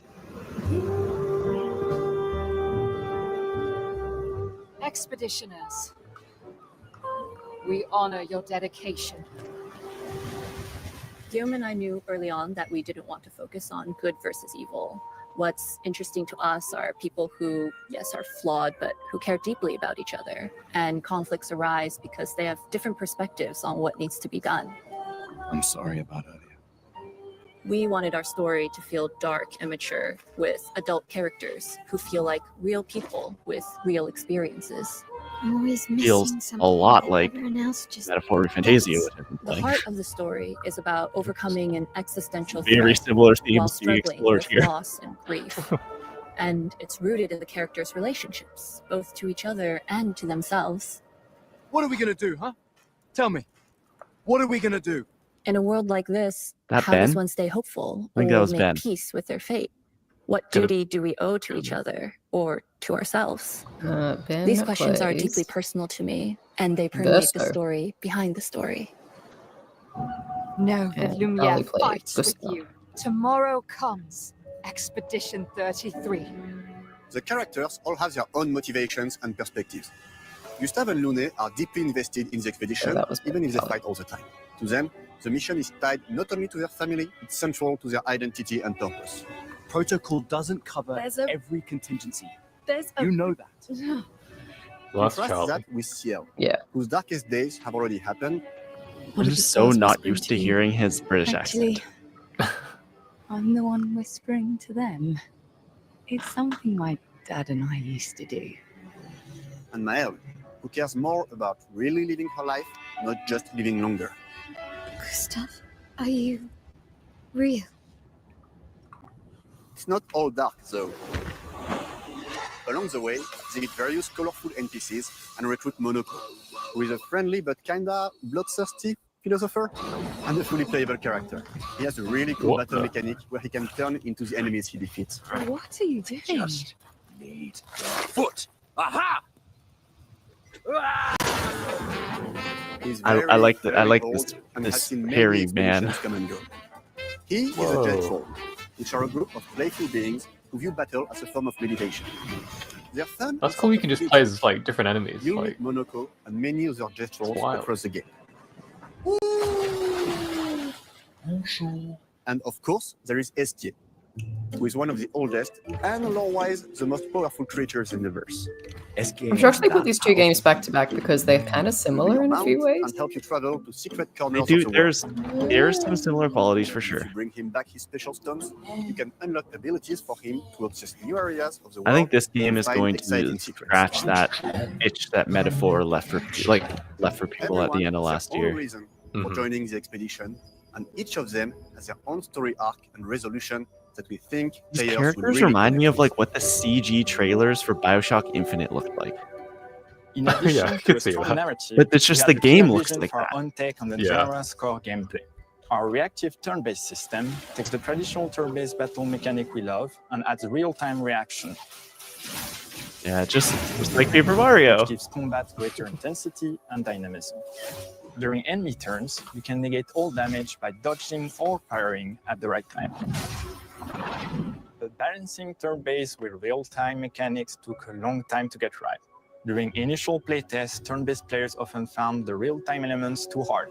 Speaker 19: Expeditioners, we honor your dedication.
Speaker 18: Guillaume and I knew early on that we didn't want to focus on good versus evil. What's interesting to us are people who, yes, are flawed, but who care deeply about each other. And conflicts arise because they have different perspectives on what needs to be done.
Speaker 7: I'm sorry about earlier.
Speaker 18: We wanted our story to feel dark and mature, with adult characters who feel like real people with real experiences. I'm always
Speaker 1: Feels a lot like Metaphor Fantasia with
Speaker 18: The
Speaker 1: everything.
Speaker 18: heart of the story is about overcoming an existential
Speaker 1: Very
Speaker 18: threat
Speaker 1: similar
Speaker 18: while
Speaker 1: themes being
Speaker 18: struggling
Speaker 1: explored
Speaker 18: with
Speaker 1: here.
Speaker 18: loss and grief. And it's rooted in the characters' relationships, both to each other and to themselves.
Speaker 20: What are we gonna do, huh? Tell me. What are we gonna do?
Speaker 18: In a world like this,
Speaker 1: That
Speaker 18: how does
Speaker 1: Ben?
Speaker 18: one stay hopeful
Speaker 1: I think that
Speaker 18: or
Speaker 1: was
Speaker 18: make
Speaker 1: Ben.
Speaker 18: peace with their fate? What
Speaker 2: Could've-
Speaker 18: duty do we owe to each other or to ourselves?
Speaker 3: Ben
Speaker 18: These questions are
Speaker 3: plays
Speaker 18: deeply personal to me, and they permeate the
Speaker 3: Gusto.
Speaker 18: story behind the story.
Speaker 19: No, the
Speaker 3: And
Speaker 19: Lumiere
Speaker 3: Ollie plays
Speaker 19: fights with
Speaker 3: Gusto.
Speaker 19: you. Tomorrow comes Expedition 33.
Speaker 15: The characters all have their own motivations and perspectives. Gustave and Lune are deeply invested in the expedition,
Speaker 3: that was
Speaker 15: even if they
Speaker 3: Ollie.
Speaker 15: fight all the time. To them, the mission is tied not only to their family, it's central to their identity and purpose.
Speaker 20: Protocol doesn't cover
Speaker 19: There's a-
Speaker 20: every contingency.
Speaker 19: There's
Speaker 20: You know that.
Speaker 2: Last
Speaker 15: Contrast
Speaker 2: child.
Speaker 15: that with Ciel,
Speaker 3: Yeah.
Speaker 15: whose darkest days have already happened.
Speaker 1: I'm just so not used to hearing his British accent.
Speaker 21: I'm the one whispering to them. It's something my dad and I used to do.
Speaker 15: And Maëlle, who cares more about really living her life, not just living longer.
Speaker 18: Gustav, are you real?
Speaker 15: It's not all dark, though. Along the way, they meet various colorful NPCs and recruit Monoko, who is a friendly but kinda bloodthirsty philosopher and a fully playable character. He has a really cool
Speaker 2: What
Speaker 15: battle
Speaker 2: the-
Speaker 15: mechanic where he can turn into the enemies he defeats.
Speaker 21: What are you doing?
Speaker 20: Need foot. Aha!
Speaker 15: He's
Speaker 1: I
Speaker 15: very,
Speaker 1: like the- I
Speaker 15: very
Speaker 1: like
Speaker 15: old
Speaker 1: this-
Speaker 15: and
Speaker 1: this
Speaker 15: has seen many
Speaker 1: hairy man.
Speaker 15: expeditions come and go. He is a
Speaker 2: Whoa.
Speaker 15: jet troll, which are a group of playful beings who view battle as a form of meditation. Their fun
Speaker 2: That's
Speaker 15: is
Speaker 2: cool. You can just play as like different enemies.
Speaker 15: You'll
Speaker 2: Like,
Speaker 15: meet Monoko and many other jet trolls
Speaker 2: wild.
Speaker 15: across the game. And of course, there is Estier, who is one of the oldest and lore-wise the most powerful creatures in the verse.
Speaker 3: I'm sure they put these two games back to back because they're kind of similar in a few ways.
Speaker 15: And help you travel to secret
Speaker 1: They
Speaker 15: corners
Speaker 1: do.
Speaker 15: of the world.
Speaker 1: There's some similar qualities for sure.
Speaker 15: If you bring him back his special stones, you can unlock abilities for him to access new areas of the world.
Speaker 1: I think this game
Speaker 15: and
Speaker 1: is
Speaker 15: find
Speaker 1: going
Speaker 15: exciting
Speaker 1: to
Speaker 15: secrets.
Speaker 1: scratch that itch that Metaphor left for people at the end of last
Speaker 15: Everyone has their own
Speaker 1: year.
Speaker 15: reason for joining the expedition, and each of them has their own story arc and resolution that we think
Speaker 1: These
Speaker 15: players will
Speaker 1: characters
Speaker 15: really
Speaker 1: remind me of like what the CG trailers for BioShock Infinite looked like.
Speaker 5: In addition
Speaker 2: I
Speaker 5: to
Speaker 2: could
Speaker 5: a
Speaker 2: see
Speaker 5: strong
Speaker 2: that.
Speaker 5: narrative,
Speaker 1: But it's just
Speaker 5: we
Speaker 1: the
Speaker 5: have a clear
Speaker 1: game looks
Speaker 5: vision
Speaker 1: like
Speaker 5: for our
Speaker 1: that.
Speaker 5: own take on the
Speaker 2: Yeah.
Speaker 5: genre's core gameplay. Our reactive turn-based system takes the traditional turn-based battle mechanic we love and adds real-time reaction.
Speaker 1: Yeah, just like Paper Mario.
Speaker 5: Which gives combat greater intensity and dynamism. During enemy turns, you can negate all damage by dodging or firing at the right time. But balancing turn-based with real-time mechanics took a long time to get right. During initial playtests, turn-based players often found the real-time elements too hard.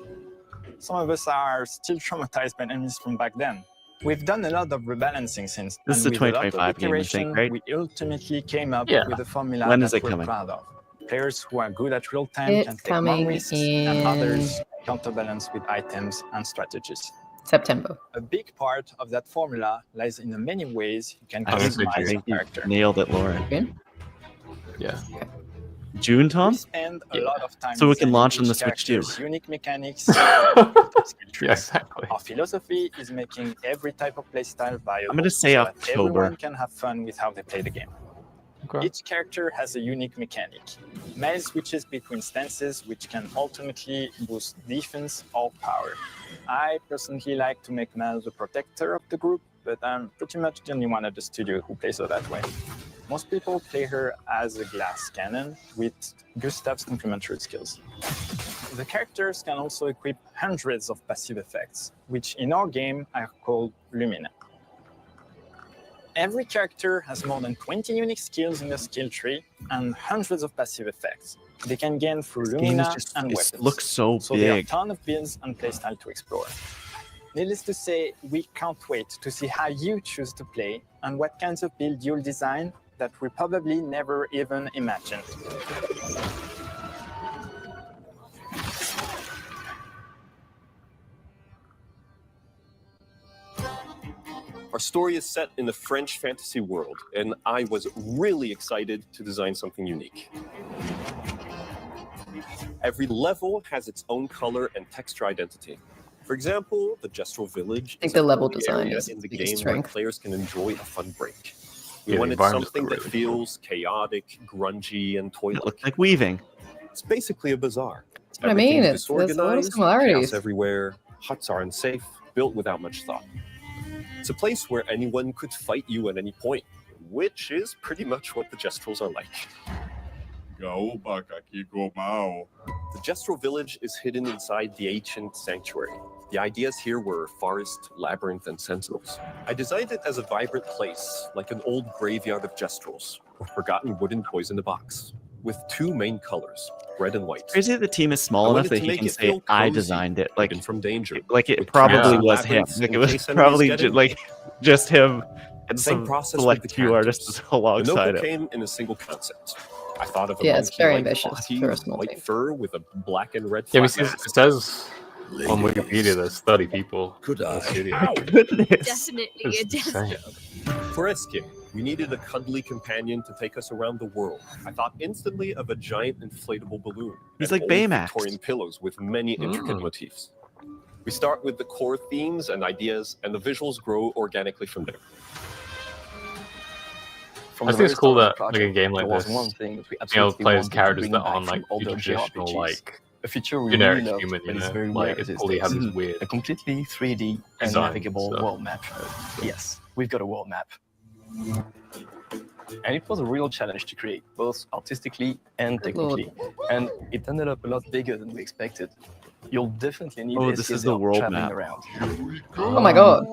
Speaker 5: Some of us are still traumatized by enemies from back then. We've done a lot of rebalancing since,
Speaker 1: This is
Speaker 5: and
Speaker 1: a
Speaker 5: with a lot of
Speaker 1: 2025 game, I think,
Speaker 5: iteration,
Speaker 1: right?
Speaker 5: we ultimately came up
Speaker 2: Yeah.
Speaker 5: with a formula
Speaker 1: When is
Speaker 5: that
Speaker 1: it
Speaker 5: we're
Speaker 1: coming?
Speaker 5: proud of. Players who are good at real-time
Speaker 3: It's
Speaker 5: can take more
Speaker 3: coming
Speaker 5: risks,
Speaker 3: in
Speaker 5: and others counterbalance with items and strategies.
Speaker 3: September.
Speaker 5: A big part of that formula lies in the many ways you can
Speaker 1: I think
Speaker 5: customize a
Speaker 1: you
Speaker 5: character.
Speaker 1: nailed it, Lauren.
Speaker 2: Yeah.
Speaker 1: June, Tom?
Speaker 5: We spend a lot of time
Speaker 1: So we can
Speaker 5: designing
Speaker 1: launch on
Speaker 5: each
Speaker 1: the Switch too.
Speaker 5: character's unique mechanics.
Speaker 2: Yeah, exactly.
Speaker 5: Our philosophy is making every type of playstyle viable.
Speaker 1: I'm gonna say
Speaker 5: so that
Speaker 1: October.
Speaker 5: everyone can have fun with how they play the game. Each character has a unique mechanic. Miles switches between stances, which can ultimately boost defense or power. I personally like to make Miles the protector of the group, but I'm pretty much the only one at the studio who plays her that way. Most people play her as a glass cannon with Gustav's complementary skills. The characters can also equip hundreds of passive effects, which in our game are called Lumina. Every character has more than 20 unique skills in the skill tree and hundreds of passive effects. They can gain through
Speaker 1: This game is
Speaker 5: Lumina
Speaker 1: just,
Speaker 5: and
Speaker 1: it
Speaker 5: weapons.
Speaker 1: looks so
Speaker 5: There are a
Speaker 1: big.
Speaker 5: ton of builds and playstyle to explore. Needless to say, we can't wait to see how you choose to play and what kinds of build you'll design that we probably never even imagined.
Speaker 22: Our story is set in the French fantasy world, and I was really excited to design something unique. Every level has its own color and texture identity. For example, the Gestural Village
Speaker 3: I think
Speaker 22: is
Speaker 3: the
Speaker 22: a
Speaker 3: level
Speaker 22: only
Speaker 3: design
Speaker 22: area
Speaker 3: is
Speaker 22: in the
Speaker 3: the biggest
Speaker 22: game where
Speaker 3: strength.
Speaker 22: players can enjoy a fun break. We
Speaker 2: Yeah, the
Speaker 22: wanted
Speaker 2: environments
Speaker 22: something
Speaker 2: look
Speaker 22: that
Speaker 2: really
Speaker 22: feels chaotic, grungy, and
Speaker 1: It
Speaker 22: toy-like.
Speaker 1: looked like weaving.
Speaker 22: It's basically a bazaar.
Speaker 3: That's what I mean.
Speaker 22: Everything's
Speaker 3: There's a lot of
Speaker 22: disorganized,
Speaker 3: similarities.
Speaker 22: chaos everywhere, huts are unsafe, built without much thought. It's a place where anyone could fight you at any point, which is pretty much what the Gestrals are like. The Gestral village is hidden inside the ancient sanctuary. The ideas here were forest, labyrinth, and sentinels. I designed it as a vibrant place, like an old graveyard of Gestrals, or forgotten wooden toys in a box, with two main colors, red and white.
Speaker 1: Crazy that the team is small
Speaker 22: I
Speaker 1: enough
Speaker 22: wanted
Speaker 1: that
Speaker 22: to
Speaker 1: he
Speaker 22: make
Speaker 1: can
Speaker 22: it
Speaker 1: say,
Speaker 22: feel
Speaker 1: I
Speaker 22: cozy,
Speaker 1: designed it. Like,
Speaker 22: from danger.
Speaker 1: it
Speaker 22: With
Speaker 1: probably
Speaker 22: caves and
Speaker 1: was him.
Speaker 22: labyrinths
Speaker 1: Like,
Speaker 22: in
Speaker 1: it was
Speaker 22: case enemies
Speaker 1: probably
Speaker 22: get in.
Speaker 1: like just him and
Speaker 22: Same
Speaker 1: some
Speaker 22: process with
Speaker 1: select
Speaker 22: the
Speaker 1: few artists
Speaker 22: characters. The
Speaker 1: alongside
Speaker 22: Noco
Speaker 1: him.
Speaker 22: came in a single concept. I thought of a
Speaker 3: Yeah, it's very
Speaker 22: monkey-like
Speaker 3: ambitious
Speaker 22: body,
Speaker 3: for a small
Speaker 22: white
Speaker 3: team.
Speaker 22: fur with a black and red
Speaker 2: Yeah, we
Speaker 22: flat
Speaker 2: see,
Speaker 22: mask.
Speaker 2: it says on Wikipedia there's 30 people.
Speaker 22: Could
Speaker 2: in the
Speaker 22: I?
Speaker 2: studio.
Speaker 12: Definitely a
Speaker 2: It's insane.
Speaker 22: For Escape, we needed a cuddly companion to take us around the world. I thought instantly of a giant inflatable balloon.
Speaker 1: He's
Speaker 22: and
Speaker 1: like
Speaker 22: old
Speaker 1: Baymax.
Speaker 22: Victorian pillows with many intricate motifs. We start with the core themes and ideas, and the visuals grow organically from there.
Speaker 16: From
Speaker 2: I
Speaker 16: the
Speaker 2: think it's
Speaker 16: very
Speaker 2: cool
Speaker 16: start of
Speaker 2: that
Speaker 16: the
Speaker 2: like a game like
Speaker 16: there was
Speaker 2: this,
Speaker 16: one thing that we
Speaker 2: you know,
Speaker 16: absolutely
Speaker 2: plays
Speaker 16: wanted to
Speaker 2: characters
Speaker 16: bring
Speaker 2: that
Speaker 16: back
Speaker 2: aren't
Speaker 16: from
Speaker 2: like
Speaker 16: older
Speaker 2: your traditional
Speaker 16: JRPGs.
Speaker 2: like
Speaker 16: A feature we
Speaker 2: generic
Speaker 16: really loved,
Speaker 2: human,
Speaker 16: but
Speaker 2: you
Speaker 16: it's
Speaker 2: know,
Speaker 16: very
Speaker 2: like
Speaker 16: rare
Speaker 2: it
Speaker 16: these
Speaker 2: probably
Speaker 16: days.
Speaker 2: has this weird
Speaker 16: A completely 3D and
Speaker 2: design
Speaker 16: navigable
Speaker 2: stuff.
Speaker 16: world map. Yes, we've got a world map. And it was a real challenge to create, both artistically and technically. And it ended up a lot bigger than we expected. You'll definitely need
Speaker 1: Oh, this is the
Speaker 16: SKZ
Speaker 1: world
Speaker 16: traveling
Speaker 1: map.
Speaker 16: around.
Speaker 3: Oh my god.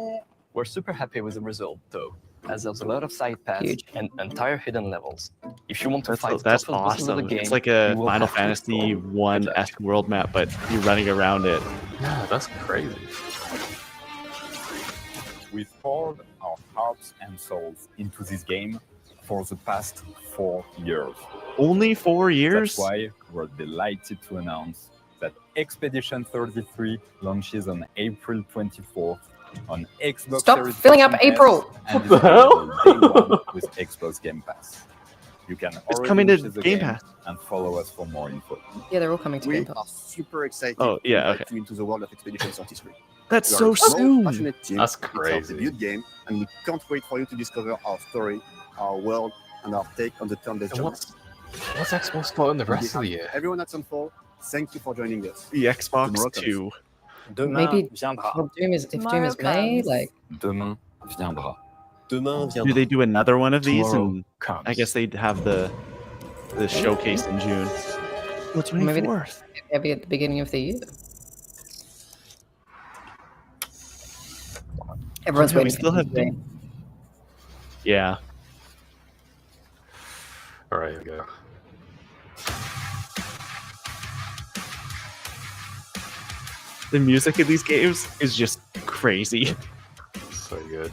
Speaker 16: We're super happy with the result, though, as there's a lot of side paths and entire hidden levels. If you want to fight the
Speaker 1: That's
Speaker 16: toughest bosses of the
Speaker 1: awesome.
Speaker 16: game,
Speaker 1: It's like a
Speaker 16: you will
Speaker 1: Final
Speaker 16: have to
Speaker 1: Fantasy
Speaker 16: explore.
Speaker 1: 1-esque world map, but you're running around it.
Speaker 2: Yeah, that's crazy.
Speaker 17: We poured our hearts hearts and souls into this game for the past 4 years.
Speaker 1: Only 4 years?
Speaker 17: That's why we're delighted to announce that Expedition 33 launches on April 24th on Xbox
Speaker 3: Stop
Speaker 17: Series
Speaker 3: filling
Speaker 17: X
Speaker 3: up
Speaker 17: and
Speaker 3: April.
Speaker 17: S, and is available day one with Xbox Game Pass. You can
Speaker 1: It's
Speaker 17: already
Speaker 1: coming to
Speaker 17: purchase the
Speaker 1: Game
Speaker 17: game
Speaker 1: Pass.
Speaker 17: and follow us for more info.
Speaker 3: Yeah, they're all coming to
Speaker 15: We
Speaker 3: Game
Speaker 15: are
Speaker 3: Pass.
Speaker 15: super excited
Speaker 1: Oh, yeah,
Speaker 15: to invite
Speaker 1: okay.
Speaker 15: you into the world of Expedition 33.
Speaker 1: That's
Speaker 15: We are
Speaker 1: so
Speaker 15: a small,
Speaker 1: soon.
Speaker 15: passionate team.
Speaker 2: That's
Speaker 15: It's
Speaker 2: crazy.
Speaker 15: our debut game, and we can't wait for you to discover our story, our world, and our take on the turn-based
Speaker 2: And
Speaker 15: genre.
Speaker 2: what's Xbox got in the
Speaker 15: On
Speaker 2: rest of the
Speaker 15: behalf
Speaker 2: year?
Speaker 15: Everyone at Sunfall, thank you for joining us.
Speaker 1: The Xbox
Speaker 15: Tomorrow comes.
Speaker 1: 2.
Speaker 5: Demain
Speaker 3: Maybe
Speaker 5: viendra.
Speaker 3: well, Doom is
Speaker 8: Tomorrow
Speaker 3: May,
Speaker 8: comes.
Speaker 3: like
Speaker 17: Demain viendra.
Speaker 22: Demain
Speaker 1: Do
Speaker 22: viendra.
Speaker 1: they do another one of these?
Speaker 17: Tomorrow
Speaker 1: And
Speaker 17: comes.
Speaker 1: I guess they'd have the showcase in June. Well,
Speaker 3: maybe
Speaker 1: 24th.
Speaker 3: maybe at the beginning of the year. Everyone's
Speaker 1: Yeah, we
Speaker 3: waiting
Speaker 1: still
Speaker 3: for
Speaker 1: have
Speaker 3: Doom.
Speaker 1: Doom. Yeah.
Speaker 2: All right, here we go.
Speaker 1: The music in these games is just crazy.
Speaker 2: So good.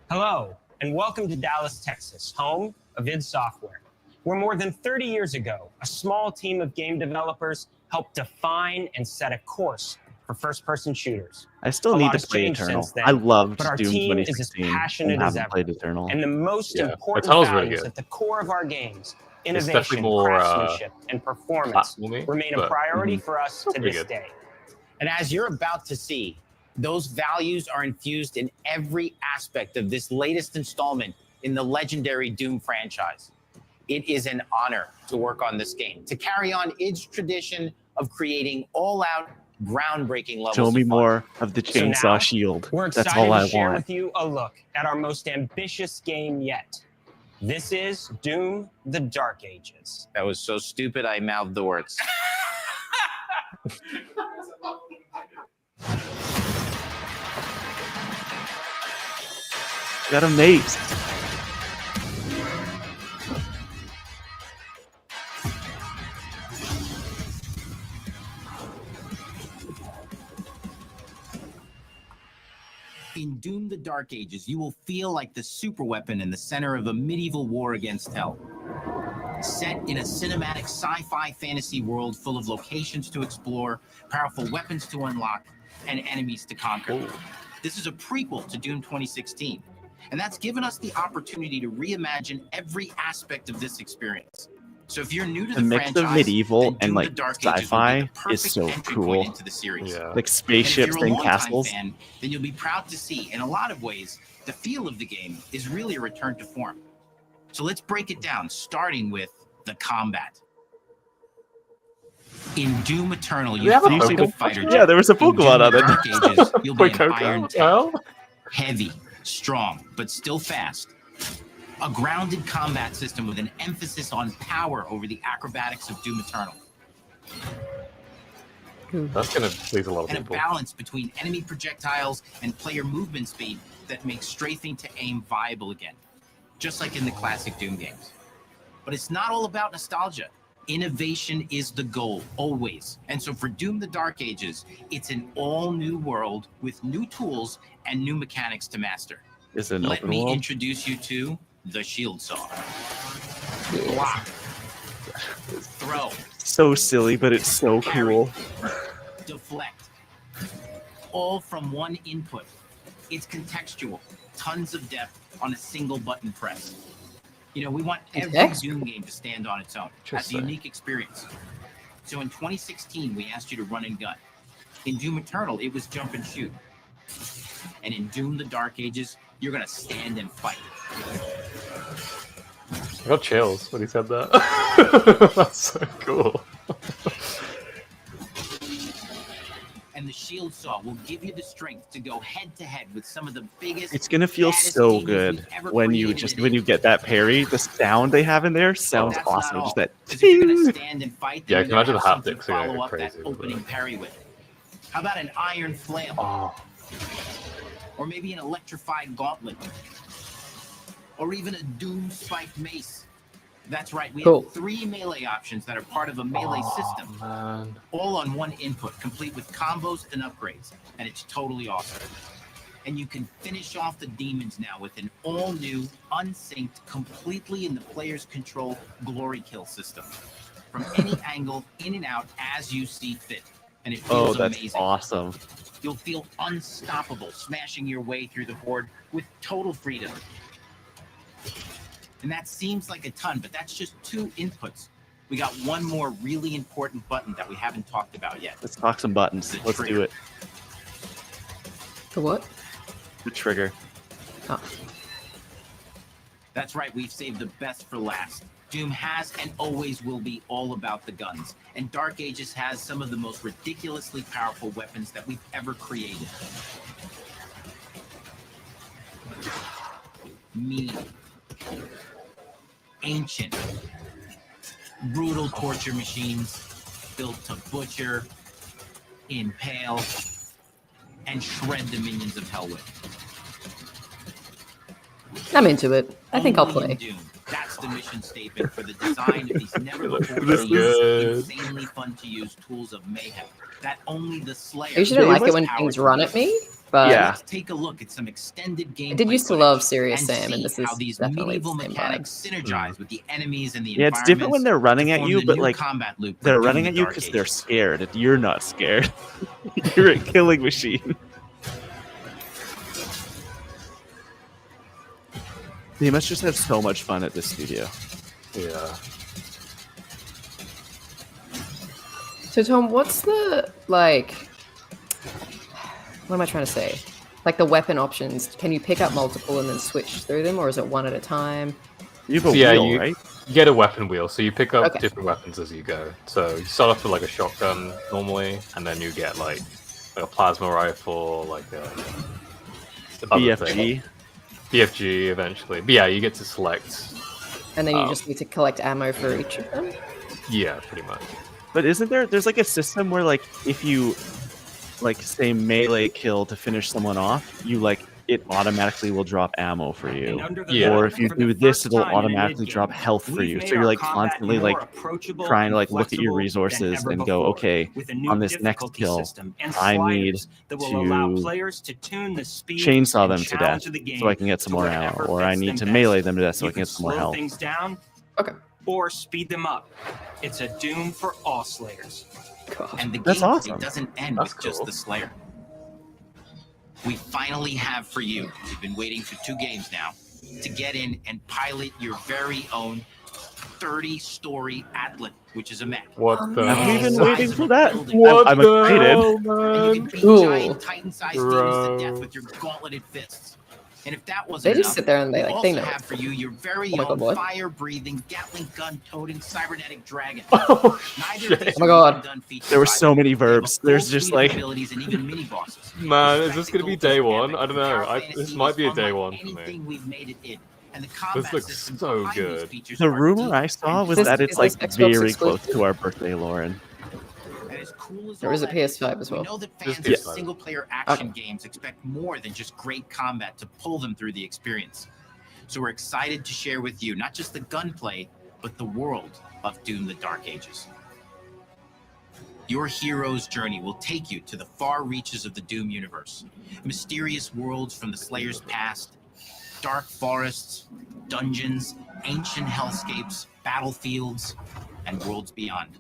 Speaker 4: Hello, and welcome to Dallas, Texas, home of id Software, where more than 30 years ago, a small team of game developers helped define and set a course for first-person shooters.
Speaker 1: I still
Speaker 4: A
Speaker 1: need
Speaker 4: lot
Speaker 1: to
Speaker 4: has
Speaker 1: play
Speaker 4: changed
Speaker 1: Eternal.
Speaker 4: since then,
Speaker 1: I loved
Speaker 4: but our
Speaker 1: Doom
Speaker 4: team is as
Speaker 1: 2016.
Speaker 4: passionate
Speaker 1: I
Speaker 4: as
Speaker 1: haven't
Speaker 4: ever.
Speaker 1: played Eternal.
Speaker 4: And the most
Speaker 2: Yeah,
Speaker 4: important
Speaker 2: Eternal's really
Speaker 4: values
Speaker 2: good.
Speaker 4: at the core of our games,
Speaker 2: It's definitely
Speaker 4: innovation,
Speaker 2: more
Speaker 4: craftsmanship, and performance,
Speaker 2: platformy,
Speaker 4: remain a
Speaker 2: but
Speaker 4: priority for us to
Speaker 2: pretty
Speaker 4: this
Speaker 2: good.
Speaker 4: day.
Speaker 10: And as you're about to see, those values are infused in every aspect of this latest installment in the legendary Doom franchise. It is an honor to work on this game, to carry on id's tradition of creating all-out, groundbreaking levels
Speaker 1: Show me
Speaker 10: of fun.
Speaker 1: more of the
Speaker 4: So
Speaker 1: chainsaw
Speaker 4: now,
Speaker 1: shield.
Speaker 4: We're
Speaker 1: That's
Speaker 4: excited
Speaker 1: all
Speaker 4: to
Speaker 1: I
Speaker 4: share
Speaker 1: want.
Speaker 4: with you a look at our most ambitious game yet. This is Doom: The Dark Ages.
Speaker 10: That was so stupid, I mouthed the words.
Speaker 1: Got a mace.
Speaker 10: In Doom: The Dark Ages, you will feel like the superweapon in the center of a medieval war against hell. Set in a cinematic sci-fi fantasy world full of locations to explore, powerful weapons to unlock, and enemies to conquer. This is a prequel to Doom 2016, and that's given us the opportunity to reimagine every aspect of this experience. So if you're new to
Speaker 1: The
Speaker 10: the
Speaker 1: mix
Speaker 10: franchise,
Speaker 1: of medieval
Speaker 10: then
Speaker 1: and
Speaker 10: Doom:
Speaker 1: like
Speaker 10: The Dark Ages will be the
Speaker 1: sci-fi is
Speaker 10: perfect
Speaker 1: so
Speaker 10: entry
Speaker 1: cool.
Speaker 10: point into the series.
Speaker 1: Like
Speaker 10: And if
Speaker 1: spaceships
Speaker 10: you're a
Speaker 1: and
Speaker 10: longtime
Speaker 1: castles.
Speaker 10: fan, then you'll be proud to see, in a lot of ways, the feel of the game is really a return to form. So let's break it down, starting with the combat. In Doom Eternal,
Speaker 1: Do
Speaker 10: you
Speaker 1: we have a
Speaker 10: fight like a
Speaker 1: Pokemon?
Speaker 10: fighter
Speaker 1: Yeah,
Speaker 10: jet.
Speaker 1: there was a
Speaker 10: In Doom:
Speaker 1: Pokemon on
Speaker 10: The
Speaker 1: it.
Speaker 10: Dark Ages, you'll be an
Speaker 1: Pokemon,
Speaker 10: iron
Speaker 1: well.
Speaker 10: tank. Heavy, strong, but still fast. A grounded combat system with an emphasis on power over the acrobatics of Doom Eternal.
Speaker 2: That's gonna please a lot of
Speaker 10: And a
Speaker 2: people.
Speaker 10: balance between enemy projectiles and player movement speed that makes strafing to aim viable again, just like in the classic Doom games. But it's not all about nostalgia. Innovation is the goal, always. And so for Doom: The Dark Ages, it's an all-new world with new tools and new mechanics to master.
Speaker 1: Is it an
Speaker 10: Let
Speaker 1: open
Speaker 10: me
Speaker 1: world?
Speaker 10: introduce you to the Shield Saw. Block. Throw.
Speaker 1: So silly, but it's so cool.
Speaker 10: Deflect. All from one input. It's contextual. Tons of depth on a single button press. You know, we want every Doom game to stand on its own as a unique experience. So in 2016, we asked you to run and gun. In Doom Eternal, it was jump and shoot. And in Doom: The Dark Ages, you're gonna stand and fight.
Speaker 2: I got chills when he said that. That's so cool.
Speaker 10: And the Shield Saw will give you the strength to go head to head with some of the biggest.
Speaker 1: It's gonna feel so good when you get that parry. The sound they have in there sounds
Speaker 10: That's not
Speaker 1: awesome.
Speaker 10: all.
Speaker 1: Just that
Speaker 10: 'Cause if you're gonna
Speaker 1: ting.
Speaker 10: stand and fight,
Speaker 2: Yeah, I
Speaker 10: then
Speaker 2: can
Speaker 10: you're
Speaker 2: imagine
Speaker 10: gonna
Speaker 2: the
Speaker 10: have something
Speaker 2: haptics
Speaker 10: to
Speaker 2: are gonna
Speaker 10: follow
Speaker 2: go
Speaker 10: up that
Speaker 2: crazy with
Speaker 10: opening
Speaker 2: it.
Speaker 10: parry with. How about an iron flail? Or maybe an electrified gauntlet? Or even a Doom spiked mace? That's right. We
Speaker 3: Cool.
Speaker 10: have 3 melee options that are part of a melee system, all on one input, complete with combos and upgrades, and it's totally awesome. And you can finish off the demons now with an all-new, unsynced, completely in the player's control glory kill system. From any angle, in and out, as you see fit. And it feels
Speaker 1: that's
Speaker 10: amazing.
Speaker 1: awesome.
Speaker 10: You'll feel unstoppable, smashing your way through the horde with total freedom. And that seems like a ton, but that's just 2 inputs. We got one more really important button that we haven't talked about yet.
Speaker 1: Let's talk some buttons. Let's do it.
Speaker 3: The what?
Speaker 1: The trigger.
Speaker 3: Oh.
Speaker 10: That's right, we've saved the best for last. Doom has and always will be all about the guns, and Dark Ages has some of the most ridiculously powerful weapons that we've ever created. Mean, ancient, brutal torture machines built to butcher, impale, and shred the minions of hell with.
Speaker 3: I'm into it. I think I'll
Speaker 10: Only in
Speaker 3: play.
Speaker 10: Doom. That's the mission statement for the design of these insanely fun to use tools of mayhem that only the Slayer.
Speaker 3: I usually don't like it when things run at me, but
Speaker 10: Let's take a look at some extended gameplay.
Speaker 3: I did used to love Serious
Speaker 10: and
Speaker 3: Sam, and
Speaker 10: see
Speaker 3: this is
Speaker 10: how these
Speaker 3: definitely the
Speaker 10: medieval
Speaker 3: same
Speaker 10: mechanics
Speaker 3: vibes.
Speaker 10: synergize with the enemies and the
Speaker 1: Yeah, it's different when they're running at
Speaker 10: form
Speaker 1: you,
Speaker 10: the
Speaker 1: but
Speaker 10: new
Speaker 1: like
Speaker 10: combat loop
Speaker 1: they're
Speaker 10: for
Speaker 1: running
Speaker 10: Doom
Speaker 1: at
Speaker 10: the
Speaker 1: you
Speaker 10: Dark
Speaker 1: because they're
Speaker 10: Ages.
Speaker 1: scared. You're not scared. You're a killing machine. They must just have so much fun at this studio.
Speaker 2: Yeah.
Speaker 3: So Tom, what's the like? What am I trying to say? Like the weapon options? Can you pick up multiple and then switch through them, or is it one at a time?
Speaker 1: You have a
Speaker 2: Yeah,
Speaker 1: wheel, right?
Speaker 2: You get a weapon wheel, so you pick up
Speaker 3: Okay.
Speaker 2: different weapons as you go. So you start off with like a shotgun normally, and then you get like a plasma rifle, like a
Speaker 1: BFG.
Speaker 2: BFG eventually. But yeah, you get to select.
Speaker 3: And then you just need to collect ammo for each of them.
Speaker 2: Yeah, pretty much.
Speaker 1: But isn't there's like a system where like if you like say melee kill to finish someone off, you like it automatically will drop ammo for you.
Speaker 2: Yeah.
Speaker 1: Or if you do this, it'll automatically drop health for you. So you're like constantly like trying to like look at your resources and go, okay, on this next kill, I need to chainsaw them to death so I can get some more ammo, or I need to melee them to death so I can get some more health.
Speaker 4: Things down, or speed them up. It's a Doom for all Slayers.
Speaker 10: And the
Speaker 1: That's
Speaker 10: gameplay
Speaker 1: awesome.
Speaker 10: doesn't end with just the Slayer. We finally have for you, you've been waiting for 2 games now, to get in and pilot your very own 30-story Atlas, which is a mech.
Speaker 2: What the
Speaker 1: Have we been
Speaker 10: Size
Speaker 1: waiting
Speaker 10: of
Speaker 1: for
Speaker 10: a
Speaker 1: that?
Speaker 10: building.
Speaker 2: What
Speaker 1: I'm
Speaker 2: the
Speaker 1: excited.
Speaker 2: hell,
Speaker 10: And you
Speaker 2: man?
Speaker 10: can beat
Speaker 3: Cool.
Speaker 10: giant Titan-sized demons
Speaker 2: Bro.
Speaker 10: to death with your gauntleted fists. And if that wasn't
Speaker 3: They just
Speaker 10: enough,
Speaker 3: sit there and they
Speaker 10: we
Speaker 3: like
Speaker 10: also
Speaker 3: they know.
Speaker 10: have for you your very
Speaker 3: Oh my God,
Speaker 10: own
Speaker 3: what?
Speaker 10: fire-breathing, Gatling gun-toting cybernetic dragon.
Speaker 2: Oh,
Speaker 10: Neither of these
Speaker 3: Oh my God.
Speaker 10: are done features
Speaker 1: There were
Speaker 10: either.
Speaker 1: so many
Speaker 10: They have a
Speaker 1: verbs.
Speaker 10: full
Speaker 1: There's just
Speaker 10: suite of
Speaker 1: like
Speaker 10: abilities and even mini-bosses.
Speaker 2: Man, is this gonna be day
Speaker 10: Spectacle
Speaker 2: one?
Speaker 10: is
Speaker 2: I don't know.
Speaker 10: epic.
Speaker 2: This
Speaker 10: Fantasy
Speaker 2: might
Speaker 10: is
Speaker 2: be a day
Speaker 10: unlike
Speaker 2: one for me.
Speaker 10: anything we've made it in. And the
Speaker 2: This
Speaker 10: combat
Speaker 2: looks
Speaker 10: system
Speaker 2: so
Speaker 10: behind these
Speaker 2: good.
Speaker 10: features
Speaker 1: the
Speaker 10: are
Speaker 1: rumor
Speaker 10: deep
Speaker 1: I saw
Speaker 10: and
Speaker 1: was
Speaker 3: This-
Speaker 1: that
Speaker 3: is
Speaker 1: it's like
Speaker 3: this Xbox
Speaker 1: very
Speaker 3: exclusive?
Speaker 1: close to our birthday, Lauren.
Speaker 10: And as cool as
Speaker 3: Or
Speaker 10: all
Speaker 3: is it
Speaker 10: that
Speaker 3: PS5 as well?
Speaker 10: We know that
Speaker 2: Just
Speaker 10: fans of
Speaker 2: PS5.
Speaker 10: single-player action games expect more than just great combat to pull them through the experience. So we're excited to share with you not just the gunplay, but the world of Doom: The Dark Ages. Your hero's journey will take you to the far reaches of the Doom universe. Mysterious worlds from the Slayer's past, dark forests, dungeons, ancient hellscapes, battlefields, and worlds beyond.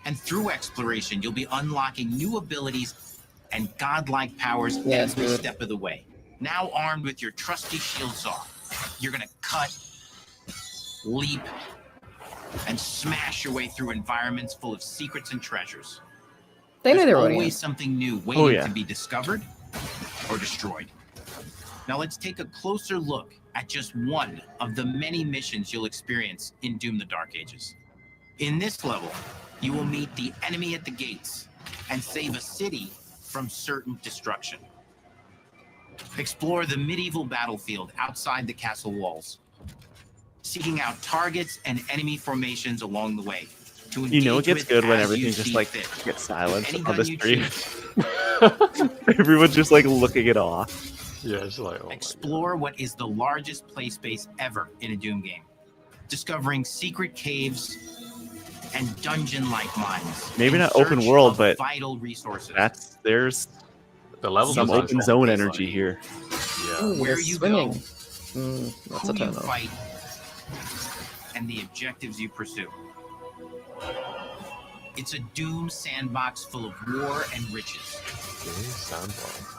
Speaker 10: And through exploration, you'll be unlocking new abilities and godlike powers
Speaker 3: Yeah, it's
Speaker 10: every
Speaker 3: good.
Speaker 10: step of the way. Now armed with your trusty shield saw, you're gonna cut, leap, and smash your way through environments full of secrets and treasures.
Speaker 3: They know
Speaker 10: There's
Speaker 3: their
Speaker 10: always
Speaker 3: audience.
Speaker 10: something new waiting
Speaker 1: yeah.
Speaker 10: to be discovered or destroyed. Now let's take a closer look at just one of the many missions you'll experience in Doom: The Dark Ages. In this level, you will meet the enemy at the gates and save a city from certain destruction. Explore the medieval battlefield outside the castle walls, seeking out targets and enemy formations along the way. To
Speaker 1: You know it
Speaker 10: engage
Speaker 1: gets
Speaker 10: with
Speaker 1: good when
Speaker 10: as
Speaker 1: everything
Speaker 10: you
Speaker 1: just
Speaker 10: see
Speaker 1: like
Speaker 10: fit.
Speaker 1: gets silent
Speaker 10: Any
Speaker 1: on
Speaker 10: gun
Speaker 1: the
Speaker 10: you
Speaker 1: stream.
Speaker 10: choose.
Speaker 1: Everyone's just like looking it off.
Speaker 2: Yeah, it's like, oh my
Speaker 10: Explore what is the largest play space ever in a Doom game. discovering secret caves and dungeon-like mines.
Speaker 1: Maybe
Speaker 10: in
Speaker 1: not open
Speaker 10: search
Speaker 1: world,
Speaker 10: of
Speaker 1: but
Speaker 10: vital resources.
Speaker 1: there's
Speaker 2: The level
Speaker 1: some
Speaker 2: design
Speaker 1: open
Speaker 2: is
Speaker 1: zone
Speaker 2: pretty
Speaker 1: energy here.
Speaker 2: Yeah.
Speaker 3: Ooh,
Speaker 10: Where
Speaker 3: the
Speaker 10: you
Speaker 3: swinging.
Speaker 10: go,
Speaker 3: That's a
Speaker 10: who you
Speaker 3: turn off.
Speaker 10: fight, and the objectives you pursue. It's a doomed sandbox full of war and riches.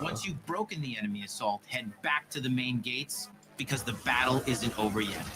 Speaker 10: Once you've broken the enemy assault, head back to the main gates because the battle isn't over yet.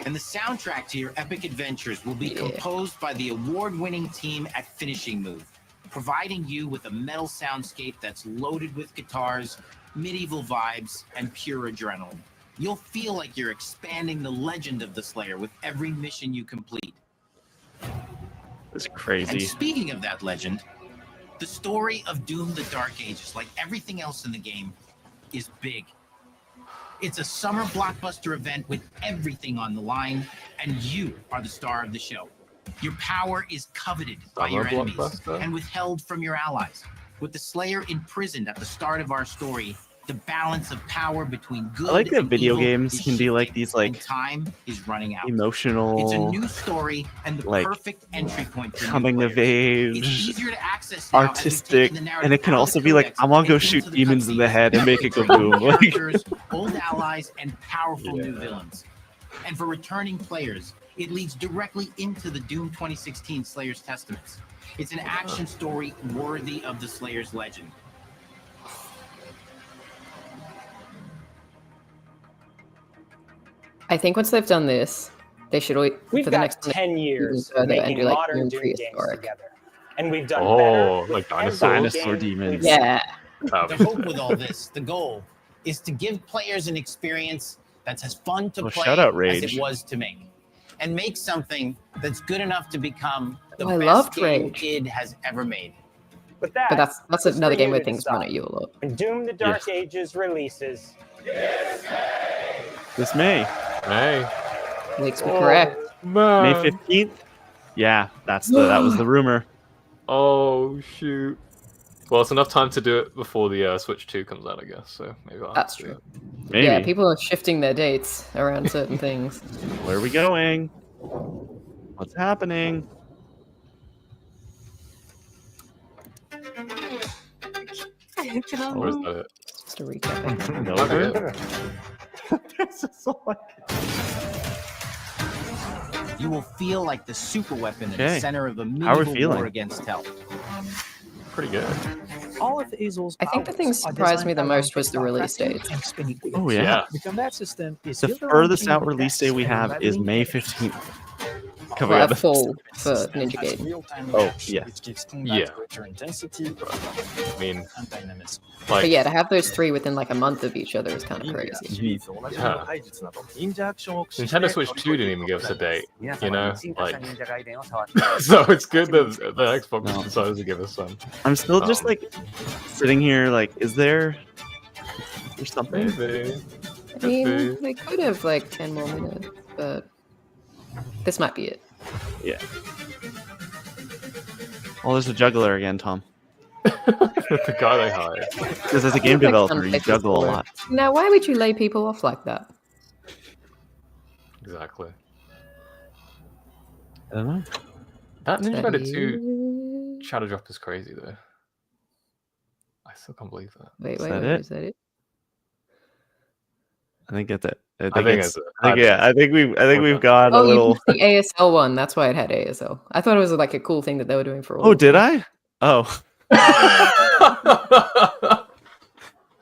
Speaker 10: And the soundtrack to your epic adventures will be composed by the award-winning team at Finishing Move, providing you with a metal soundscape that's loaded with guitars, medieval vibes, and pure adrenaline. You'll feel like you're expanding the legend of the Slayer with every mission you complete.
Speaker 1: It's crazy.
Speaker 10: And speaking of that legend, the story of Doom the Dark Ages, like everything else in the game, is big. It's a summer blockbuster event with everything on the line, and you are the star of the show. Your power is coveted by your enemies and withheld from your allies. With the Slayer imprisoned at the start of our story, the balance of power between good
Speaker 1: I like that
Speaker 10: and
Speaker 1: video
Speaker 10: evil
Speaker 1: games
Speaker 10: is
Speaker 1: can be like these
Speaker 10: and time is running out.
Speaker 1: emotional,
Speaker 10: It's a new story and the
Speaker 1: like
Speaker 10: perfect entry point for new
Speaker 1: coming of
Speaker 10: players. It's
Speaker 1: age,
Speaker 10: easier to access now as we've
Speaker 1: artistic,
Speaker 10: taken the narrative
Speaker 1: and it can
Speaker 10: out of
Speaker 1: also
Speaker 10: the
Speaker 1: be like,
Speaker 10: codex
Speaker 1: I want to go
Speaker 10: and
Speaker 1: shoot
Speaker 10: into the
Speaker 1: demons in the
Speaker 10: cutscenes.
Speaker 1: head and make it go
Speaker 10: Featuring
Speaker 1: boom.
Speaker 10: new
Speaker 1: Like,
Speaker 10: characters, old allies, and powerful new villains. And for returning players, it leads directly into the Doom 2016 Slayer's Testaments. It's an action story worthy of the Slayer's legend.
Speaker 3: I think once they've done this, they should wait
Speaker 4: We've
Speaker 3: for the
Speaker 4: got
Speaker 3: next
Speaker 4: 10 years
Speaker 3: further
Speaker 4: of
Speaker 3: and
Speaker 4: making
Speaker 3: do like
Speaker 4: modern
Speaker 3: Doom
Speaker 4: Doom games
Speaker 3: prehistoric.
Speaker 4: together. And we've done
Speaker 2: Oh,
Speaker 4: better
Speaker 2: like
Speaker 4: with every
Speaker 1: dinosaur
Speaker 4: game
Speaker 1: demons.
Speaker 4: we've
Speaker 3: Yeah.
Speaker 10: The hope with all this, the goal, is to give players an experience that's as fun to
Speaker 1: Oh,
Speaker 10: play
Speaker 1: shout out
Speaker 10: as
Speaker 1: Rage.
Speaker 10: it was to make. And make something that's good enough to become the
Speaker 3: I
Speaker 10: best
Speaker 3: loved
Speaker 10: game
Speaker 3: Rage.
Speaker 10: kid has ever made.
Speaker 4: But that,
Speaker 3: But that's
Speaker 4: is
Speaker 3: another
Speaker 4: for
Speaker 3: game
Speaker 4: you
Speaker 3: where
Speaker 4: to
Speaker 3: things run
Speaker 4: decide.
Speaker 3: at you a lot.
Speaker 4: When Doom the Dark Ages releases,
Speaker 1: this May.
Speaker 2: Hey.
Speaker 3: Makes me correct.
Speaker 1: May 15th? Yeah, that was the rumor.
Speaker 2: Oh, shoot. Well, it's enough time to do it before the Switch 2 comes out, I guess. So maybe I'll
Speaker 3: That's
Speaker 2: have to do
Speaker 3: true.
Speaker 2: it.
Speaker 1: Maybe.
Speaker 3: Yeah, people are shifting their dates around certain things.
Speaker 1: Where are we going? What's happening?
Speaker 2: Or is that it?
Speaker 3: Just a recap.
Speaker 1: No,
Speaker 2: Okay.
Speaker 1: This is so like...
Speaker 10: You will feel like the super weapon in the
Speaker 1: Okay.
Speaker 10: center of a
Speaker 1: How are we
Speaker 10: medieval
Speaker 1: feeling?
Speaker 10: war against hell.
Speaker 2: Pretty good.
Speaker 14: All of Azel's
Speaker 3: I think the
Speaker 14: powers
Speaker 3: thing
Speaker 14: are
Speaker 3: surprised me
Speaker 14: designed
Speaker 3: the
Speaker 14: around
Speaker 3: most was the
Speaker 14: textile
Speaker 3: release
Speaker 14: crafting
Speaker 3: dates.
Speaker 14: and spinning wheels.
Speaker 1: Oh, yeah.
Speaker 14: The combat system is
Speaker 1: The
Speaker 14: built around
Speaker 1: furthest
Speaker 14: changing
Speaker 1: out release day
Speaker 14: decks
Speaker 1: we
Speaker 14: and
Speaker 1: have is
Speaker 14: leveling
Speaker 1: May
Speaker 14: enemies.
Speaker 1: 15th.
Speaker 3: Well, a full for Ninja
Speaker 5: Has
Speaker 3: Gaiden.
Speaker 5: real-time
Speaker 1: Oh,
Speaker 5: reaction,
Speaker 1: yeah.
Speaker 5: which gives combat
Speaker 2: Yeah.
Speaker 5: greater intensity
Speaker 2: I mean,
Speaker 5: and dynamism.
Speaker 2: like,
Speaker 3: But yeah, to have those three within like a month of each other is kind of crazy.
Speaker 2: yeah. Nintendo Switch 2 didn't even give us a date, you know? Like, so it's good that the Xbox decided to give us some.
Speaker 1: I'm still just
Speaker 2: Um,
Speaker 1: like sitting here, like, is there something?
Speaker 2: Maybe.
Speaker 3: I mean, they could have like 10 more minutes, but this might be it.
Speaker 1: Yeah. Well, there's a juggler again, Tom.
Speaker 2: The guy they hired.
Speaker 1: Because as a game
Speaker 3: Like
Speaker 1: developer,
Speaker 3: some
Speaker 1: you
Speaker 3: places
Speaker 1: juggle a
Speaker 3: where-
Speaker 1: lot.
Speaker 3: Now, why would you lay people off like that?
Speaker 2: Exactly.
Speaker 1: I don't know.
Speaker 2: That Ninja Gaiden
Speaker 3: Steady.
Speaker 2: 2 Shadow Drop is crazy, though. I still can't believe that.
Speaker 3: Wait,
Speaker 1: Is
Speaker 3: wait,
Speaker 1: that
Speaker 3: wait,
Speaker 1: it?
Speaker 3: is that it?
Speaker 1: I think that's it. I
Speaker 2: think
Speaker 1: it's,
Speaker 2: it's it.
Speaker 1: I think, yeah, I think we've got a
Speaker 3: Oh, you
Speaker 1: little.
Speaker 3: missed the ASL one. That's why it had ASL. I thought it was like a cool thing that they were doing for all.
Speaker 1: Oh,
Speaker 3: of
Speaker 1: did
Speaker 3: them.
Speaker 1: I? Oh.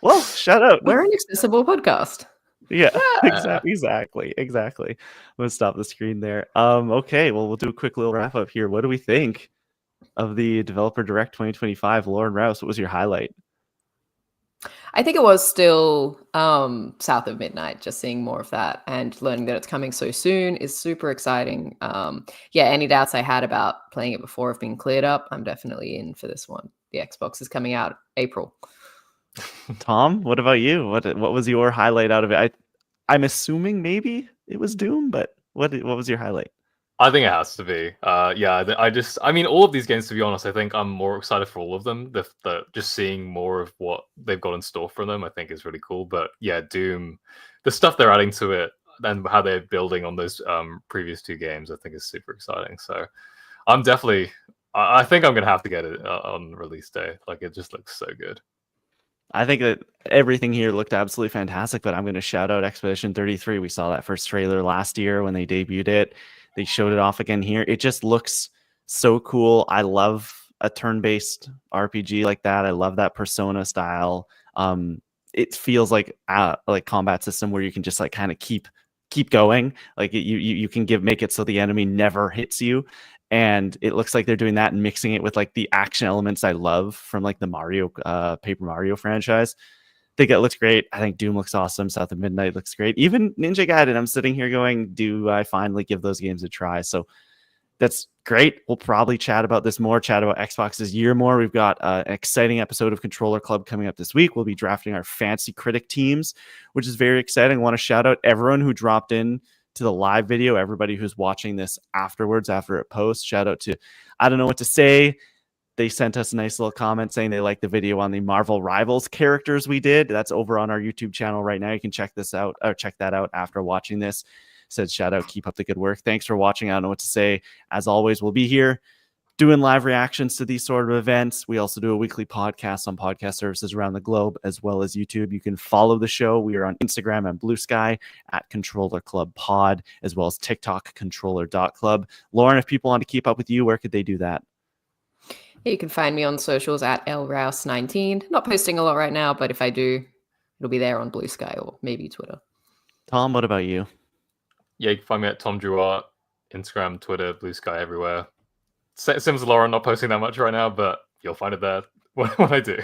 Speaker 1: Well, shut up.
Speaker 3: We're an accessible podcast.
Speaker 1: Yeah, exactly. I'm gonna stop the screen there. Okay, well, we'll do a quick little wrap up here. What do we think of the Developer Direct 2025? Lauren Rouse, what was your highlight?
Speaker 3: I think it was still South of Midnight. Just seeing more of that and learning that it's coming so soon is super exciting. Yeah, any doubts I had about playing it before have been cleared up. I'm definitely in for this one. The Xbox is coming out April.
Speaker 1: Tom, what about you? What was your highlight out of it? I'm assuming maybe it was Doom, but what was your highlight?
Speaker 2: I think it has to be. Yeah, I mean, all of these games, to be honest, I think I'm more excited for all of them. Just seeing more of what they've got in store for them, I think is really cool. But yeah, Doom, the stuff they're adding to it and how they're building on those previous 2 games, I think is super exciting. So I'm definitely, I think I'm going to have to get it on release day. Like, it just looks so good.
Speaker 1: I think that everything here looked absolutely fantastic, but I'm going to shout out Expedition 33. We saw that first trailer last year when they debuted it. They showed it off again here. It just looks so cool. I love a turn-based RPG like that. I love that Persona style. It feels like combat system where you can just like kind of keep going. Like you can make it so the enemy never hits you. And it looks like they're doing that and mixing it with like the action elements I love from like the Paper Mario franchise. I think it looks great. I think Doom looks awesome. South of Midnight looks great. Even Ninja Gaiden, I'm sitting here going, do I finally give those games a try? So that's great. We'll probably chat about this more, chat about Xbox's year more. We've got an exciting episode of Controller Club coming up this week. We'll be drafting our fancy critic teams, which is very exciting. I want to shout out everyone who dropped in to the live video, everybody who's watching this afterwards, after it posts. Shout out to I Don't Know What to Say. They sent us a nice little comment saying they liked the video on the Marvel Rivals characters we did. That's over on our YouTube channel right now. You can check this out or check that out after watching this. Said shout out, keep up the good work. Thanks for watching. I Don't Know What to Say. As always, we'll be here doing live reactions to these sort of events. We also do a weekly podcast on podcast services around the globe, as well as YouTube. You can follow the show. We are on Instagram and Blue Sky at Controller Club Pod, as well as TikTok, controller.club. Lauren, if people want to keep up with you, where could they do that?
Speaker 3: You can find me on socials at lrouse19. Not posting a lot right now, but if I do, it'll be there on Blue Sky or maybe Twitter.
Speaker 1: Tom, what about you?
Speaker 2: Yeah, you can find me at Tom Drouart, Instagram, Twitter, Blue Sky, everywhere. Same as Lauren, not posting that much right now, but you'll find it there when I do.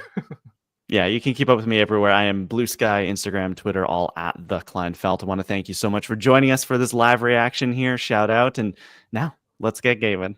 Speaker 1: Yeah, you can keep up with me everywhere. I am Blue Sky, Instagram, Twitter, all at the Klein Felt. I want to thank you so much for joining us for this live reaction here. Shout out. And now let's get gaming.